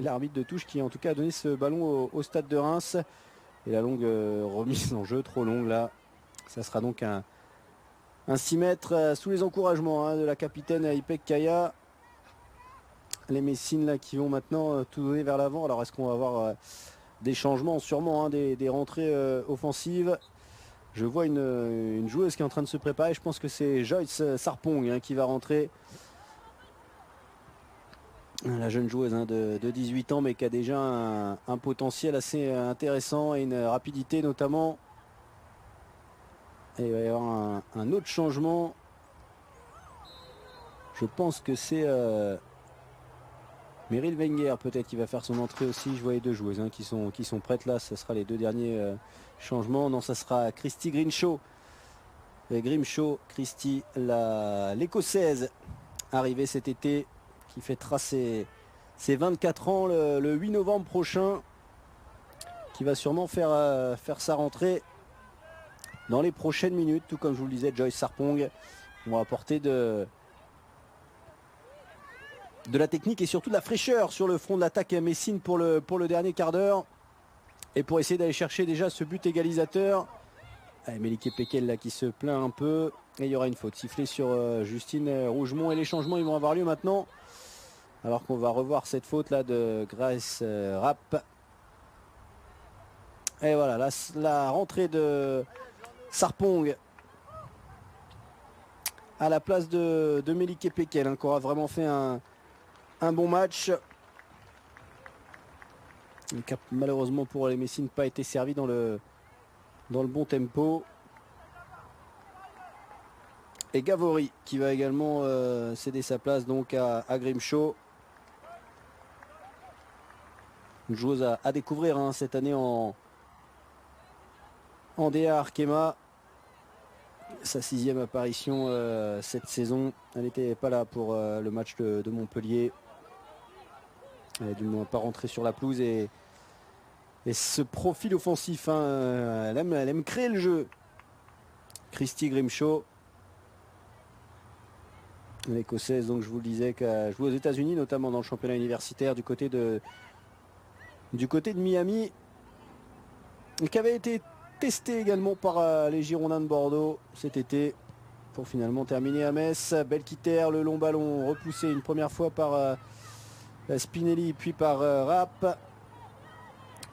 l'arbitre de touche qui en tout cas a donné ce ballon au stade de Reims. Et la longue remise en jeu, trop longue là. Ça sera donc un 6 mètres sous les encouragements de la capitaine Ipek Kaya. Les Messines là qui vont maintenant tout donner vers l'avant. Alors est-ce qu'on va avoir des changements? Sûrement, des rentrées offensives. Je vois une joueuse qui est en train de se préparer. Je pense que c'est Joyce Sarpong qui va rentrer. La jeune joueuse de 18 ans, mais qui a déjà un potentiel assez intéressant et une rapidité notamment. Et il va y avoir un autre changement. Je pense que c'est Meryl Wenger peut-être qui va faire son entrée aussi. Je vois les deux joueuses qui sont prêtes là. Ce sera les deux derniers changements. Non, ça sera Christy Grimshaw. Christy, l'écossaise, arrivée cet été, qui fêtera ses 24 ans le 8 novembre prochain, qui va sûrement faire sa rentrée dans les prochaines minutes, tout comme je vous le disais. Joyce Sarpong vont apporter de la technique et surtout de la fraîcheur sur le front de l'attaque messine pour le dernier quart d'heure et pour essayer d'aller chercher déjà ce but égalisateur. Melike Pekel là qui se plaint un peu et il y aura une faute sifflée sur Justine Rougemont et les changements ils vont avoir lieu maintenant. Alors qu'on va revoir cette faute là de Grace Rapp. Et voilà, la rentrée de Sarpong à la place de Melike Pekel, qui aura vraiment fait un bon match. Qui a malheureusement pour les Messines pas été servi dans le bon tempo. Et Gavori qui va également céder sa place donc à Grimshaw. Une joueuse à découvrir cette année en DA Arkema. Sa 6e apparition cette saison. Elle n'était pas là pour le match de Montpellier. Elle n'a du moins pas rentré sur la pelouse et ce profil offensif, elle aime créer le jeu. Christy Grimshaw, l'écossaise, donc je vous le disais, qui a joué aux États-Unis, notamment dans le championnat universitaire du côté de Miami, et qui avait été testé également par les Girondins de Bordeaux cet été pour finalement terminer à Metz. Belkiter, le long ballon repoussé une première fois par Spinelli puis par Rapp.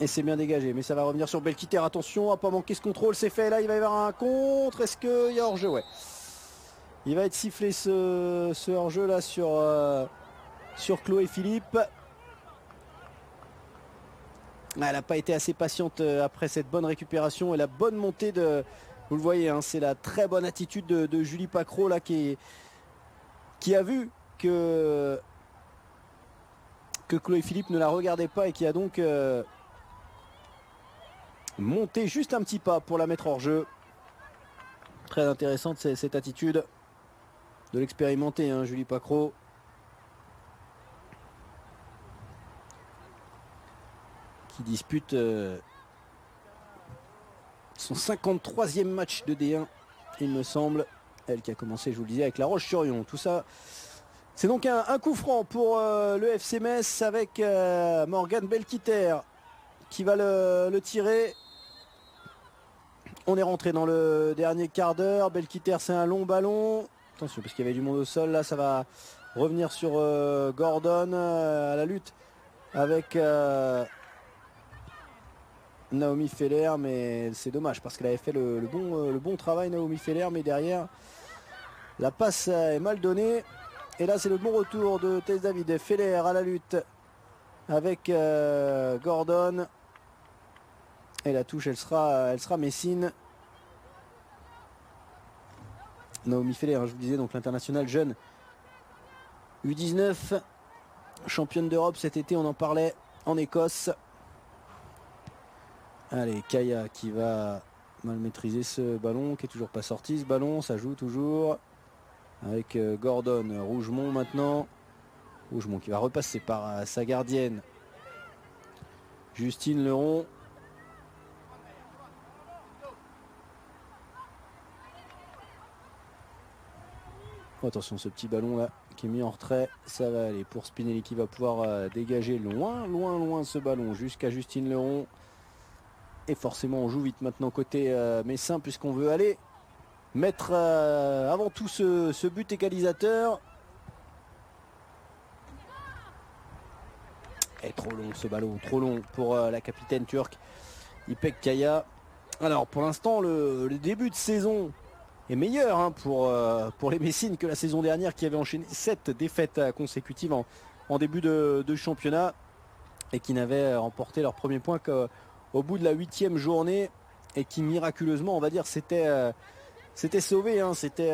Et c'est bien dégagé, mais ça va revenir sur Belkiter. Attention à pas manquer ce contrôle, c'est fait. Là, il va y avoir un contre. Est-ce qu'il y a hors-jeu? Ouais. Il va être sifflé ce hors-jeu là sur Chloé Philippe. Elle n'a pas été assez patiente après cette bonne récupération et la bonne montée de... Vous le voyez, c'est la très bonne attitude de Julie Pacro là qui a vu que Chloé Philippe ne la regardait pas et qui a donc monté juste un petit pas pour la mettre hors jeu. Très intéressante cette attitude de l'expérimenter, Julie Pacro. Qui dispute son 53e match de D1, il me semble. Elle qui a commencé, je vous le disais, avec la Roche-sur-Yon. Tout ça, c'est donc un coup franc pour le FC Metz avec Morgane Belkiter qui va le tirer. On est rentré dans le dernier quart d'heure. Belkiter, c'est un long ballon. Attention, parce qu'il y avait du monde au sol. Là, ça va revenir sur Gordon à la lutte avec Naomi Feller, mais c'est dommage parce qu'elle avait fait le bon travail, Naomi Feller, mais derrière, la passe est mal donnée. Et là, c'est le bon retour de Tess David. Feller à la lutte avec Gordon. Et la touche, elle sera Messine. Naomi Feller, je vous disais, donc l'international jeune U19, championne d'Europe cet été, on en parlait, en Écosse. Allez, Kaya qui va mal maîtriser ce ballon, qui est toujours pas sorti. Ce ballon, ça joue toujours avec Gordon. Rougemont maintenant. Rougemont qui va repasser par sa gardienne Justine Leron. Oh, attention, ce petit ballon là qui est mis en retrait. Ça va aller pour Spinelli qui va pouvoir dégager loin ce ballon jusqu'à Justine Leron. Et forcément on joue vite maintenant côté messin puisqu'on veut aller mettre avant tout ce but égalisateur. Et trop long ce ballon, trop long pour la capitaine turque İpek Kaya. Alors pour l'instant le début de saison est meilleur hein, pour les Messines que la saison dernière qui avait enchaîné 7 défaites consécutives en début de championnat et qui n'avaient remporté leur premier point qu'au bout de la 8e journée et qui miraculeusement on va dire c'était sauvé hein, c'était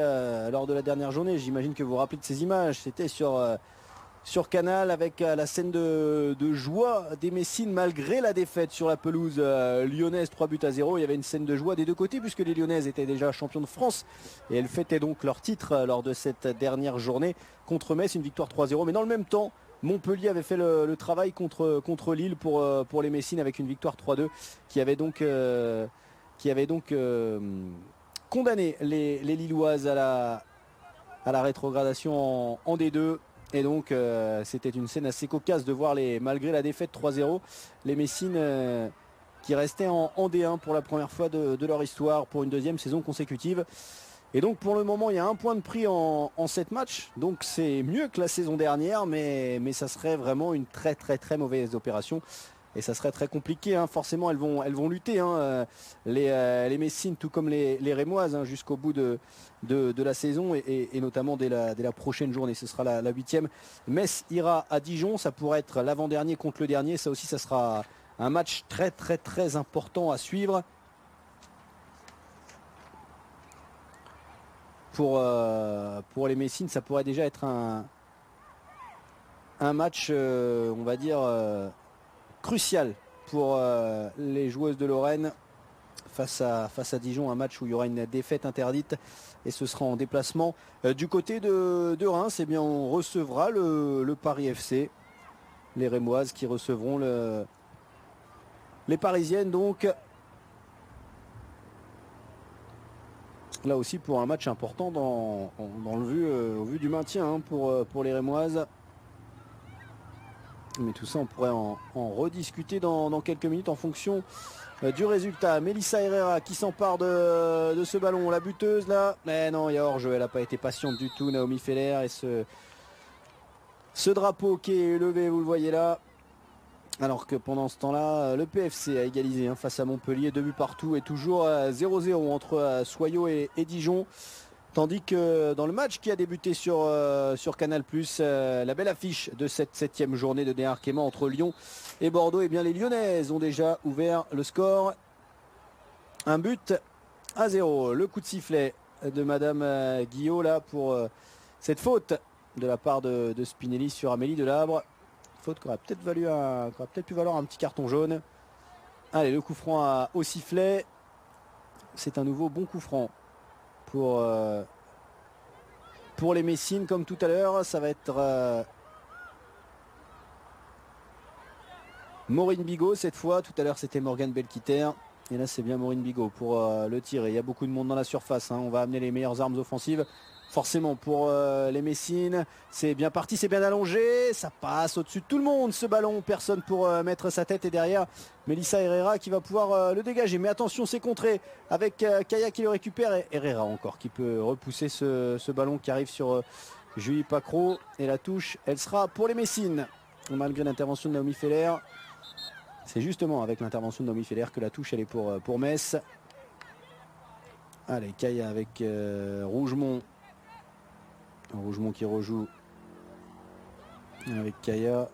lors de la dernière journée. J'imagine que vous vous rappelez de ces images, c'était sur Canal avec la scène de joie des Messines malgré la défaite sur la pelouse lyonnaise 3-0. Il y avait une scène de joie des deux côtés puisque les Lyonnaises étaient déjà champions de France et elles fêtaient donc leur titre lors de cette dernière journée contre Metz, une victoire 3-0. Mais dans le même temps, Montpellier avait fait le travail contre Lille pour les Messines avec une victoire 3-2 qui avait donc condamné les Lilloises à la rétrogradation en D2. Et donc c'était une scène assez cocasse de voir malgré la défaite 3-0, les Messines qui restaient en D1 pour la première fois de leur histoire pour une deuxième saison consécutive. Et donc pour le moment il y a un point de prix en 7 matchs, donc c'est mieux que la saison dernière, mais ça serait vraiment une très mauvaise opération. Et ça serait très compliqué, hein. Forcément elles vont lutter, hein, les Messines tout comme les Rémoises hein, jusqu'au bout de la saison et notamment dès la prochaine journée. Ce sera la 8e. Metz ira à Dijon, ça pourrait être l'avant-dernier contre le dernier. Ça aussi ça sera un match très important à suivre. Pour les Messines, ça pourrait déjà être un match, on va dire, crucial pour les joueuses de Lorraine face à Dijon, un match où il y aura une défaite interdite et ce sera en déplacement. Du côté de Reims, eh bien, on recevra le Paris FC, les Rémoises qui recevront les Parisiennes donc. Là aussi pour un match important au vu du maintien hein, pour les Rémoises. Mais tout ça on pourrait en rediscuter dans quelques minutes en fonction du résultat. Melissa Herrera qui s'empare de ce ballon, la buteuse là. Mais non, il y a hors-jeu, elle n'a pas été patiente du tout, Naomi Feller. Et ce drapeau qui est levé, vous le voyez là. Alors que pendant ce temps-là, le PFC a égalisé hein, face à Montpellier, 2 buts partout et toujours 0-0 entre Soyaux et Dijon. Tandis que dans le match qui a débuté sur Canal+, la belle affiche de cette 7e journée de débarquement entre Lyon et Bordeaux, eh bien les Lyonnaises ont déjà ouvert le score. 1-0. Le coup de sifflet de Madame Guillot là pour cette faute de la part de Spinelli sur Amélie Delabre. Faute qui aurait peut-être pu valoir un petit carton jaune. Allez, le coup franc au sifflet. C'est un nouveau bon coup franc pour les Messines comme tout à l'heure. Ça va être Maureen Bigot cette fois. Tout à l'heure c'était Morgane Belkiter. Et là c'est bien Maureen Bigot pour le tirer. Il y a beaucoup de monde dans la surface. Hein. On va amener les meilleures armes offensives. Forcément pour les Messines. C'est bien parti, c'est bien allongé. Ça passe au-dessus de tout le monde ce ballon. Personne pour mettre sa tête. Et derrière Melissa Herrera qui va pouvoir le dégager. Mais attention, c'est contré avec Kaya qui le récupère. Et Herrera encore qui peut repousser ce ballon qui arrive sur Julie Pacro. Et la touche, elle sera pour les Messines. Malgré l'intervention de Naomi Feller. C'est justement avec l'intervention de Naomi Feller que la touche elle est pour Metz. Allez, Kaya avec Rougemont. Rougemont qui rejoue avec Kaya.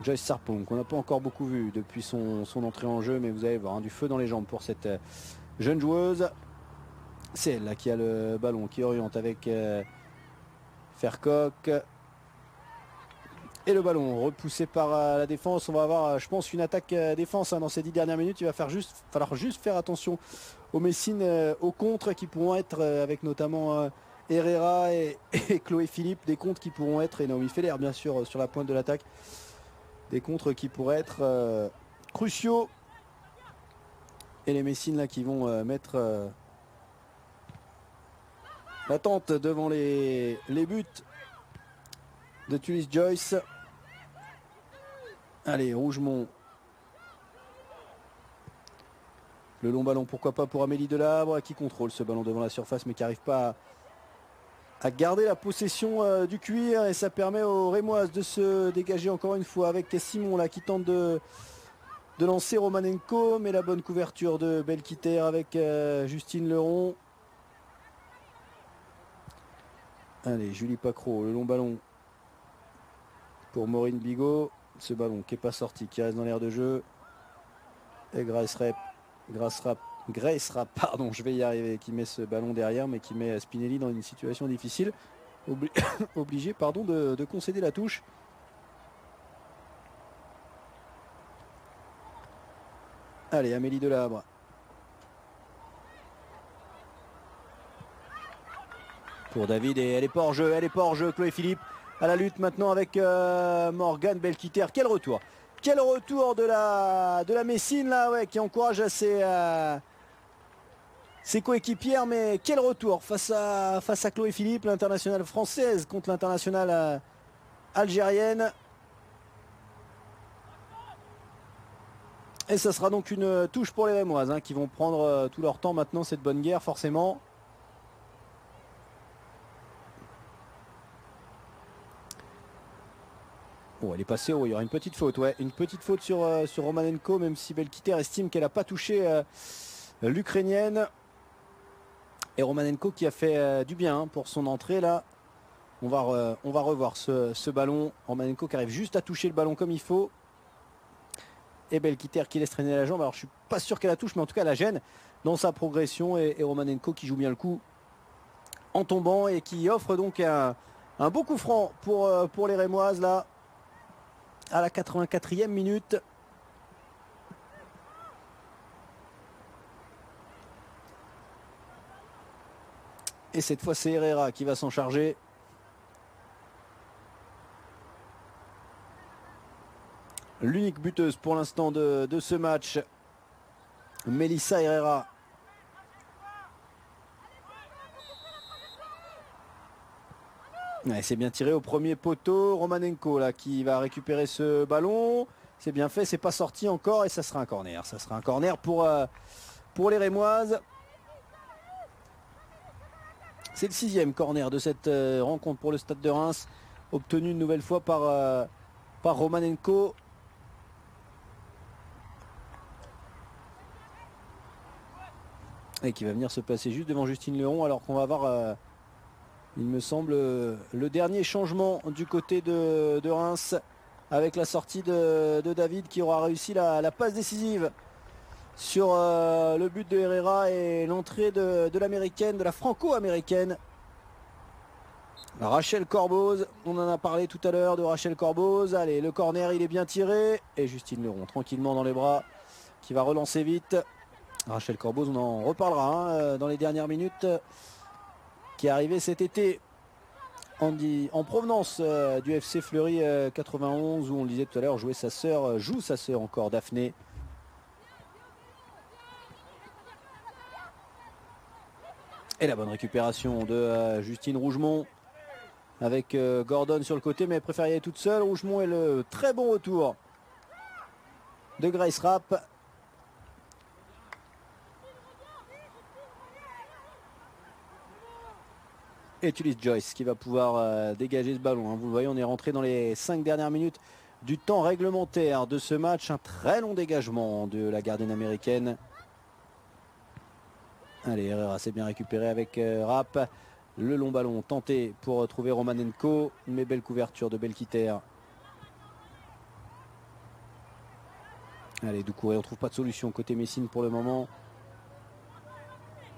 Joyce Sarpong qu'on n'a pas encore beaucoup vu depuis son entrée en jeu, mais vous allez voir hein, du feu dans les jambes pour cette jeune joueuse. C'est elle là qui a le ballon, qui oriente avec Fercoq. Et le ballon repoussé par la défense. On va avoir, je pense, une attaque défense hein, dans ces 10 dernières minutes. Il va falloir juste faire attention aux Messines, aux contres qui pourront être avec notamment Herrera et Chloé Philippe, des contres qui pourront être, et Naomi Feller bien sûr sur la pointe de l'attaque, des contres qui pourraient être cruciaux. Et les Messines là qui vont mettre L'attente devant les buts de Tulis Joyce. Allez, Rougemont. Le long ballon, pourquoi pas pour Amélie Delabre, qui contrôle ce ballon devant la surface, mais qui n'arrive pas à garder la possession du cuir. Et ça permet aux Rémoises de se dégager encore une fois avec Simon là qui tente de lancer Romanenko. Mais la bonne couverture de Belkiter avec Justine Leron. Allez, Julie Pacro, le long ballon pour Maureen Bigot. Ce ballon qui n'est pas sorti, qui reste dans l'air de jeu. Et Grace Rapp, pardon, je vais y arriver, qui met ce ballon derrière, mais qui met Spinelli dans une situation difficile. Obligé, pardon, de concéder la touche. Allez, Amélie Delabre. Pour David, et elle est pas hors jeu, Chloé Philippe à la lutte maintenant avec Morgane Belkiter. Quel retour de la Messine là, ouais, qui encourage ses coéquipières, mais quel retour face à Chloé Philippe, l'internationale française contre l'internationale algérienne. Et ça sera donc une touche pour les Rémoises qui vont prendre tout leur temps maintenant, cette bonne guerre forcément. Bon, elle est passée, il y aura une petite faute, ouais, une petite faute sur Romanenko, même si Belkiter estime qu'elle n'a pas touché l'Ukrainienne. Et Romanenko qui a fait du bien pour son entrée là. On va revoir ce ballon. Romanenko qui arrive juste à toucher le ballon comme il faut. Et Belkiter qui laisse traîner la jambe. Alors je suis pas sûr qu'elle la touche, mais en tout cas la gêne dans sa progression. Et Romanenko qui joue bien le coup en tombant et qui offre donc un beau coup franc pour les Rémoises là. À la 84e minute. Et cette fois c'est Herrera qui va s'en charger. L'unique buteuse pour l'instant de ce match. Melissa Herrera. Ouais, c'est bien tiré au premier poteau. Romanenko là qui va récupérer ce ballon. C'est bien fait, c'est pas sorti encore et ça sera un corner. Ça sera un corner pour les Rémoises. C'est le 6e corner de cette rencontre pour le Stade de Reims. Obtenu une nouvelle fois par Romanenko. Et qui va venir se placer juste devant Justine Leron alors qu'on va avoir... il me semble le dernier changement du côté de Reims avec la sortie de David qui aura réussi la passe décisive sur le but de Herrera et l'entrée de l'américaine, de la franco-américaine. Rachel Corboz, on en a parlé tout à l'heure de Rachel Corboz. Allez, le corner il est bien tiré et Justine Leron tranquillement dans les bras qui va relancer vite. Rachel Corboz, on en reparlera dans les dernières minutes. Qui est arrivé cet été en provenance du FC Fleury 91 où on le disait tout à l'heure, joue sa sœur encore, Daphné. Et la bonne récupération de Justine Rougemont avec Gordon sur le côté, mais elle préfère y aller toute seule. Rougemont et le très bon retour de Grace Rapp. Et Tulis Joyce qui va pouvoir dégager ce ballon. Vous le voyez, on est rentré dans les 5 dernières minutes du temps réglementaire de ce match. Un très long dégagement de la gardienne américaine. Allez, Herrera s'est bien récupéré avec Rapp. Le long ballon tenté pour trouver Romanenko. Mais belle couverture de Belkiter. Allez, Doucouré, on ne trouve pas de solution côté Messine pour le moment.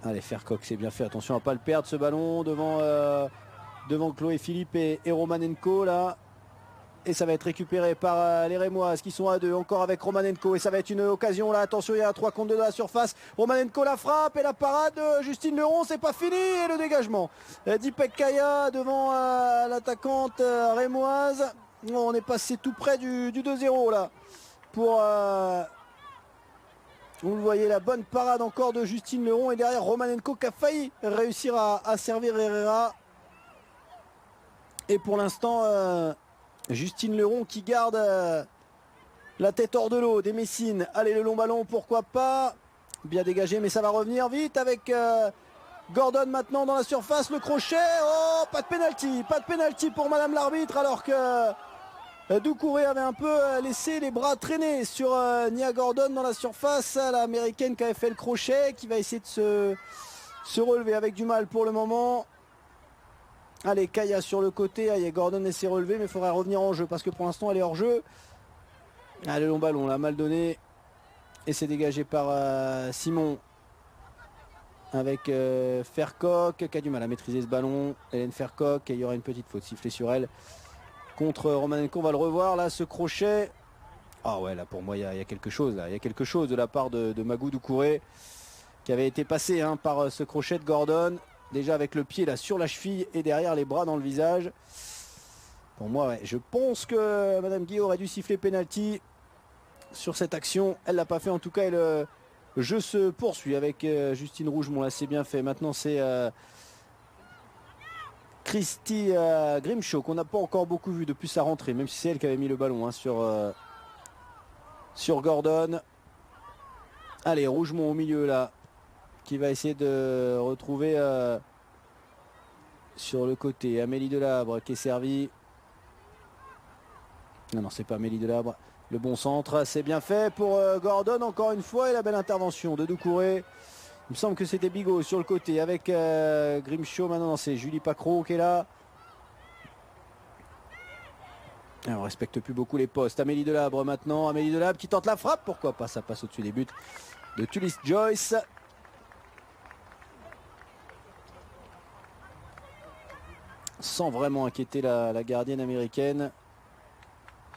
Allez, Faircock, c'est bien fait. Attention à ne pas le perdre ce ballon devant Chloé Philippe et Romanenko là. Et ça va être récupéré par les Rémoises qui sont à 2. Encore avec Romanenko. Et ça va être une occasion là. Attention, il y a un 3 contre 2 de la surface. Romanenko la frappe et la parade de Justine Leron. C'est pas fini. Et le dégagement d'Ipek Kaya devant l'attaquante rémoise. On est passé tout près du 2-0 là. Pour Vous le voyez, la bonne parade encore de Justine Leron. Et derrière Romanenko qui a failli réussir à servir Herrera. Et pour l'instant, Justine Leron qui garde la tête hors de l'eau des Messines. Allez, le long ballon, pourquoi pas. Bien dégagé, mais ça va revenir vite avec Gordon maintenant dans la surface. Le crochet. Oh, pas de pénalty. Pas de pénalty pour Madame l'arbitre, alors que Doucouré avait un peu laissé les bras traîner sur Nia Gordon dans la surface. L'américaine qui avait fait le crochet, qui va essayer de se relever avec du mal pour le moment. Allez, Kaya sur le côté. Allez, Gordon essaie de relever, mais il faudrait revenir en jeu parce que pour l'instant elle est hors jeu. Allez, le long ballon, l'a mal donné. Et c'est dégagé par Simon. Avec Fercoq qui a du mal à maîtriser ce ballon. Hélène Fercoq, et il y aura une petite faute sifflée sur elle. Contre Romanenko, on va le revoir là, ce crochet. Ah ouais, là pour moi il y a quelque chose là. Il y a quelque chose de la part de Magou Doucouré qui avait été passé par ce crochet de Gordon. Déjà avec le pied là sur la cheville et derrière les bras dans le visage. Pour moi, ouais, je pense que Madame Guillaume aurait dû siffler penalty sur cette action. Elle l'a pas fait en tout cas. Et le jeu se poursuit avec Justine Rougemont. Là c'est bien fait. Maintenant c'est Christy Grimshaw qu'on n'a pas encore beaucoup vu depuis sa rentrée. Même si c'est elle qui avait mis le ballon sur Gordon. Allez, Rougemont au milieu là, qui va essayer de retrouver sur le côté Amélie Delabre qui est servie. Non, c'est pas Amélie Delabre. Le bon centre, c'est bien fait pour Gordon encore une fois. Et la belle intervention de Doucouré. Il me semble que c'était Bigot sur le côté avec Grimshaw. Maintenant, c'est Julie Pacro qui est là. Et on respecte plus beaucoup les postes. Amélie Delabre maintenant. Amélie Delabre qui tente la frappe. Pourquoi pas, ça passe au-dessus des buts de Tulis Joyce. Sans vraiment inquiéter la gardienne américaine.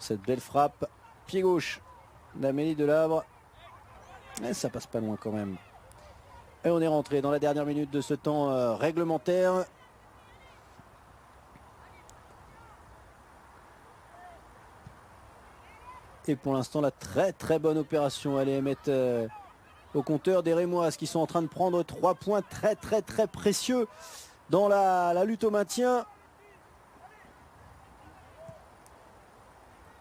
Cette belle frappe. Pied gauche d'Amélie Delabre. Et ça passe pas loin quand même. Et on est rentré dans la dernière minute de ce temps réglementaire. Et pour l'instant, la très bonne opération. Allez mettre au compteur des Rémoises qui sont en train de prendre 3 points très précieux dans la lutte au maintien.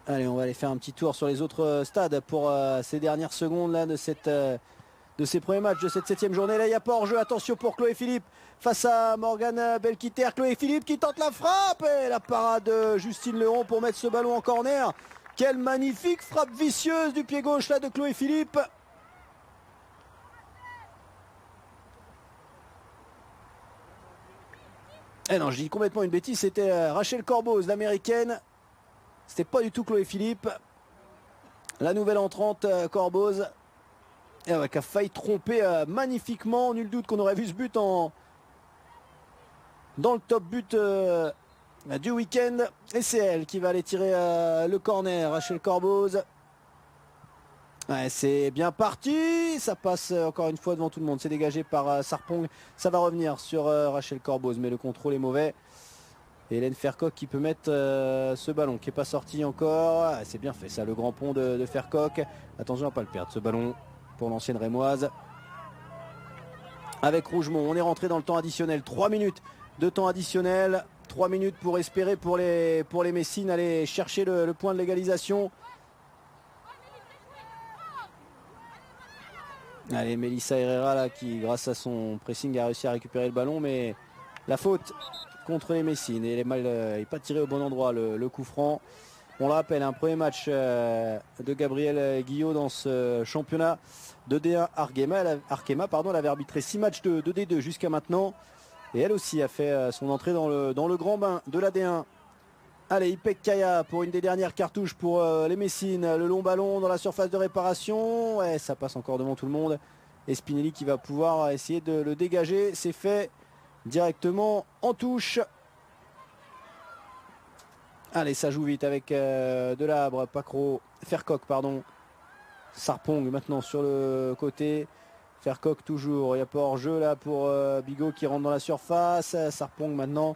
Allez, on va aller faire un petit tour sur les autres stades pour ces dernières secondes là de ces premiers matchs de cette 7e journée. Là, il n'y a pas hors-jeu. Attention pour Chloé Philippe face à Morgane Belkiter. Chloé Philippe qui tente la frappe. Et la parade de Justine Leron pour mettre ce ballon en corner. Quelle magnifique frappe vicieuse du pied gauche là de Chloé Philippe. Eh non, je dis complètement une bêtise. C'était Rachel Corboz, l'américaine. C'était pas du tout Chloé Philippe. La nouvelle entrante Corboz. Qui a failli tromper magnifiquement. Nul doute qu'on aurait vu ce but dans le top but du week-end. Et c'est elle qui va aller tirer le corner. Rachel Corboz. Ouais, c'est bien parti. Ça passe encore une fois devant tout le monde. C'est dégagé par Sarpong. Ça va revenir sur Rachel Corboz. Mais le contrôle est mauvais. Et Hélène Fercoq qui peut mettre ce ballon qui n'est pas sorti encore. Ah, c'est bien fait ça, le grand pont de Fercoq. Attention à ne pas le perdre ce ballon pour l'ancienne Rémoise. Avec Rougemont, on est rentré dans le temps additionnel. 3 minutes de temps additionnel. 3 minutes pour espérer pour les Messines aller chercher le point de l'égalisation. Allez, Melissa Herrera là, qui grâce à son pressing a réussi à récupérer le ballon. Mais la faute contre les Messines. Et il n'est pas tiré au bon endroit le coup franc. On le rappelle, un premier match de Gabrielle Guillot dans ce championnat de D1 Arkema. Elle avait arbitré 6 matchs de D2 jusqu'à maintenant. Et elle aussi a fait son entrée dans le grand bain de la D1. Allez, Ipek Kaya pour une des dernières cartouches pour les Messines. Le long ballon dans la surface de réparation. Ouais, ça passe encore devant tout le monde. Et Spinelli qui va pouvoir essayer de le dégager. C'est fait. Directement en touche. Allez, ça joue vite avec Delabre, Pacro, Fercoq, pardon. Sarpong maintenant sur le côté. Fercoq toujours, il n'y a pas hors-jeu là pour Bigot qui rentre dans la surface. Sarpong maintenant.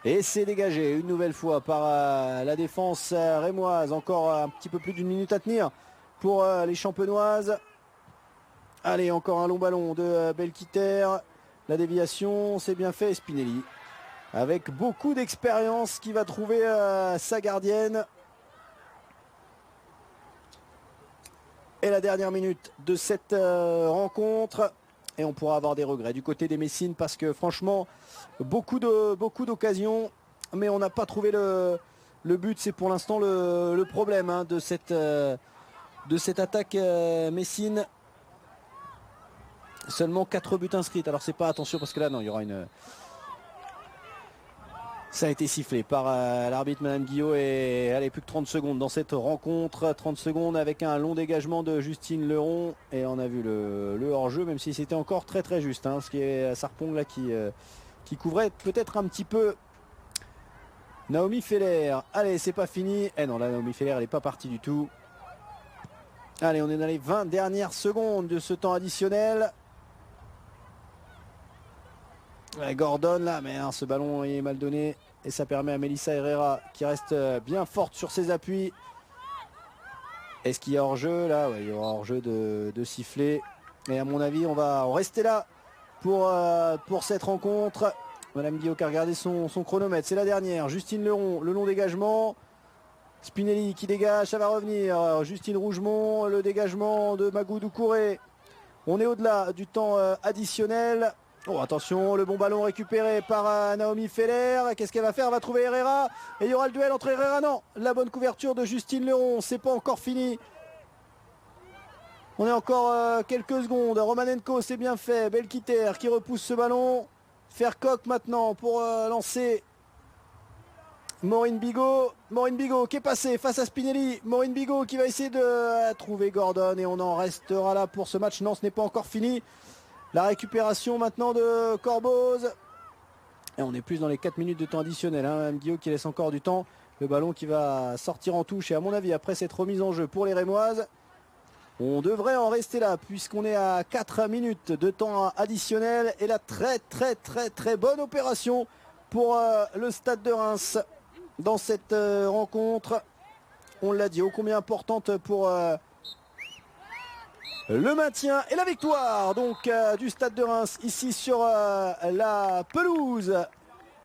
Et c'est dégagé une nouvelle fois par la défense rémoise. Encore un petit peu plus d'une minute à tenir pour les champenoises. Allez, encore un long ballon de Belkiter. La déviation, c'est bien fait. Spinelli, avec beaucoup d'expérience, qui va trouver sa gardienne. Et la dernière minute de cette rencontre. Et on pourra avoir des regrets du côté des Messines parce que franchement, beaucoup d'occasions. Mais on n'a pas trouvé le but. C'est pour l'instant le problème hein, de cette attaque Messine. Seulement 4 buts inscrits. Alors c'est pas, attention parce que là non, il y aura une... Ça a été sifflé par l'arbitre Madame Guillot et allez, plus que 30 secondes dans cette rencontre. 30 secondes avec un long dégagement de Justine Leron. Et on a vu le hors-jeu, même si c'était encore très très juste. Hein, ce qui est Sarpong là qui couvrait peut-être un petit peu Naomi Feller. Allez, c'est pas fini. Eh non, là Naomi Feller elle n'est pas partie du tout. Allez, on est dans les 20 dernières secondes de ce temps additionnel. Gordon là, mais hein, ce ballon est mal donné et ça permet à Melissa Herrera qui reste bien forte sur ses appuis. Est-ce qu'il y a hors-jeu là? Ouais, il y aura hors-jeu de sifflet. Et à mon avis, on va en rester là pour cette rencontre. Madame Guillaume qui a regardé son chronomètre, c'est la dernière. Justine Leron, le long dégagement. Spinelli qui dégage, ça va revenir. Justine Rougemont, le dégagement de Magoudou Kouré. On est au-delà du temps additionnel. Oh attention, le bon ballon récupéré par Naomi Feller. Qu'est-ce qu'elle va faire? Elle va trouver Herrera. Et il y aura le duel entre Herrera. Non, la bonne couverture de Justine Leron. C'est pas encore fini. On est encore quelques secondes. Romanenko, c'est bien fait. Belkiter qui repousse ce ballon. Faircock maintenant pour lancer Maureen Bigot. Maureen Bigot qui est passée face à Spinelli. Maureen Bigot qui va essayer de trouver Gordon. Et on en restera là pour ce match. Non, ce n'est pas encore fini. La récupération maintenant de Corboz. Et on est plus dans les 4 minutes de temps additionnel. Hein. Mme Guillaume qui laisse encore du temps. Le ballon qui va sortir en touche. Et à mon avis, après cette remise en jeu pour les Rémoises, on devrait en rester là. Puisqu'on est à 4 minutes de temps additionnel. Et la très bonne opération pour le Stade de Reims. Dans cette rencontre. On l'a dit, ô combien importante pour... le maintien et la victoire donc du Stade de Reims ici sur la pelouse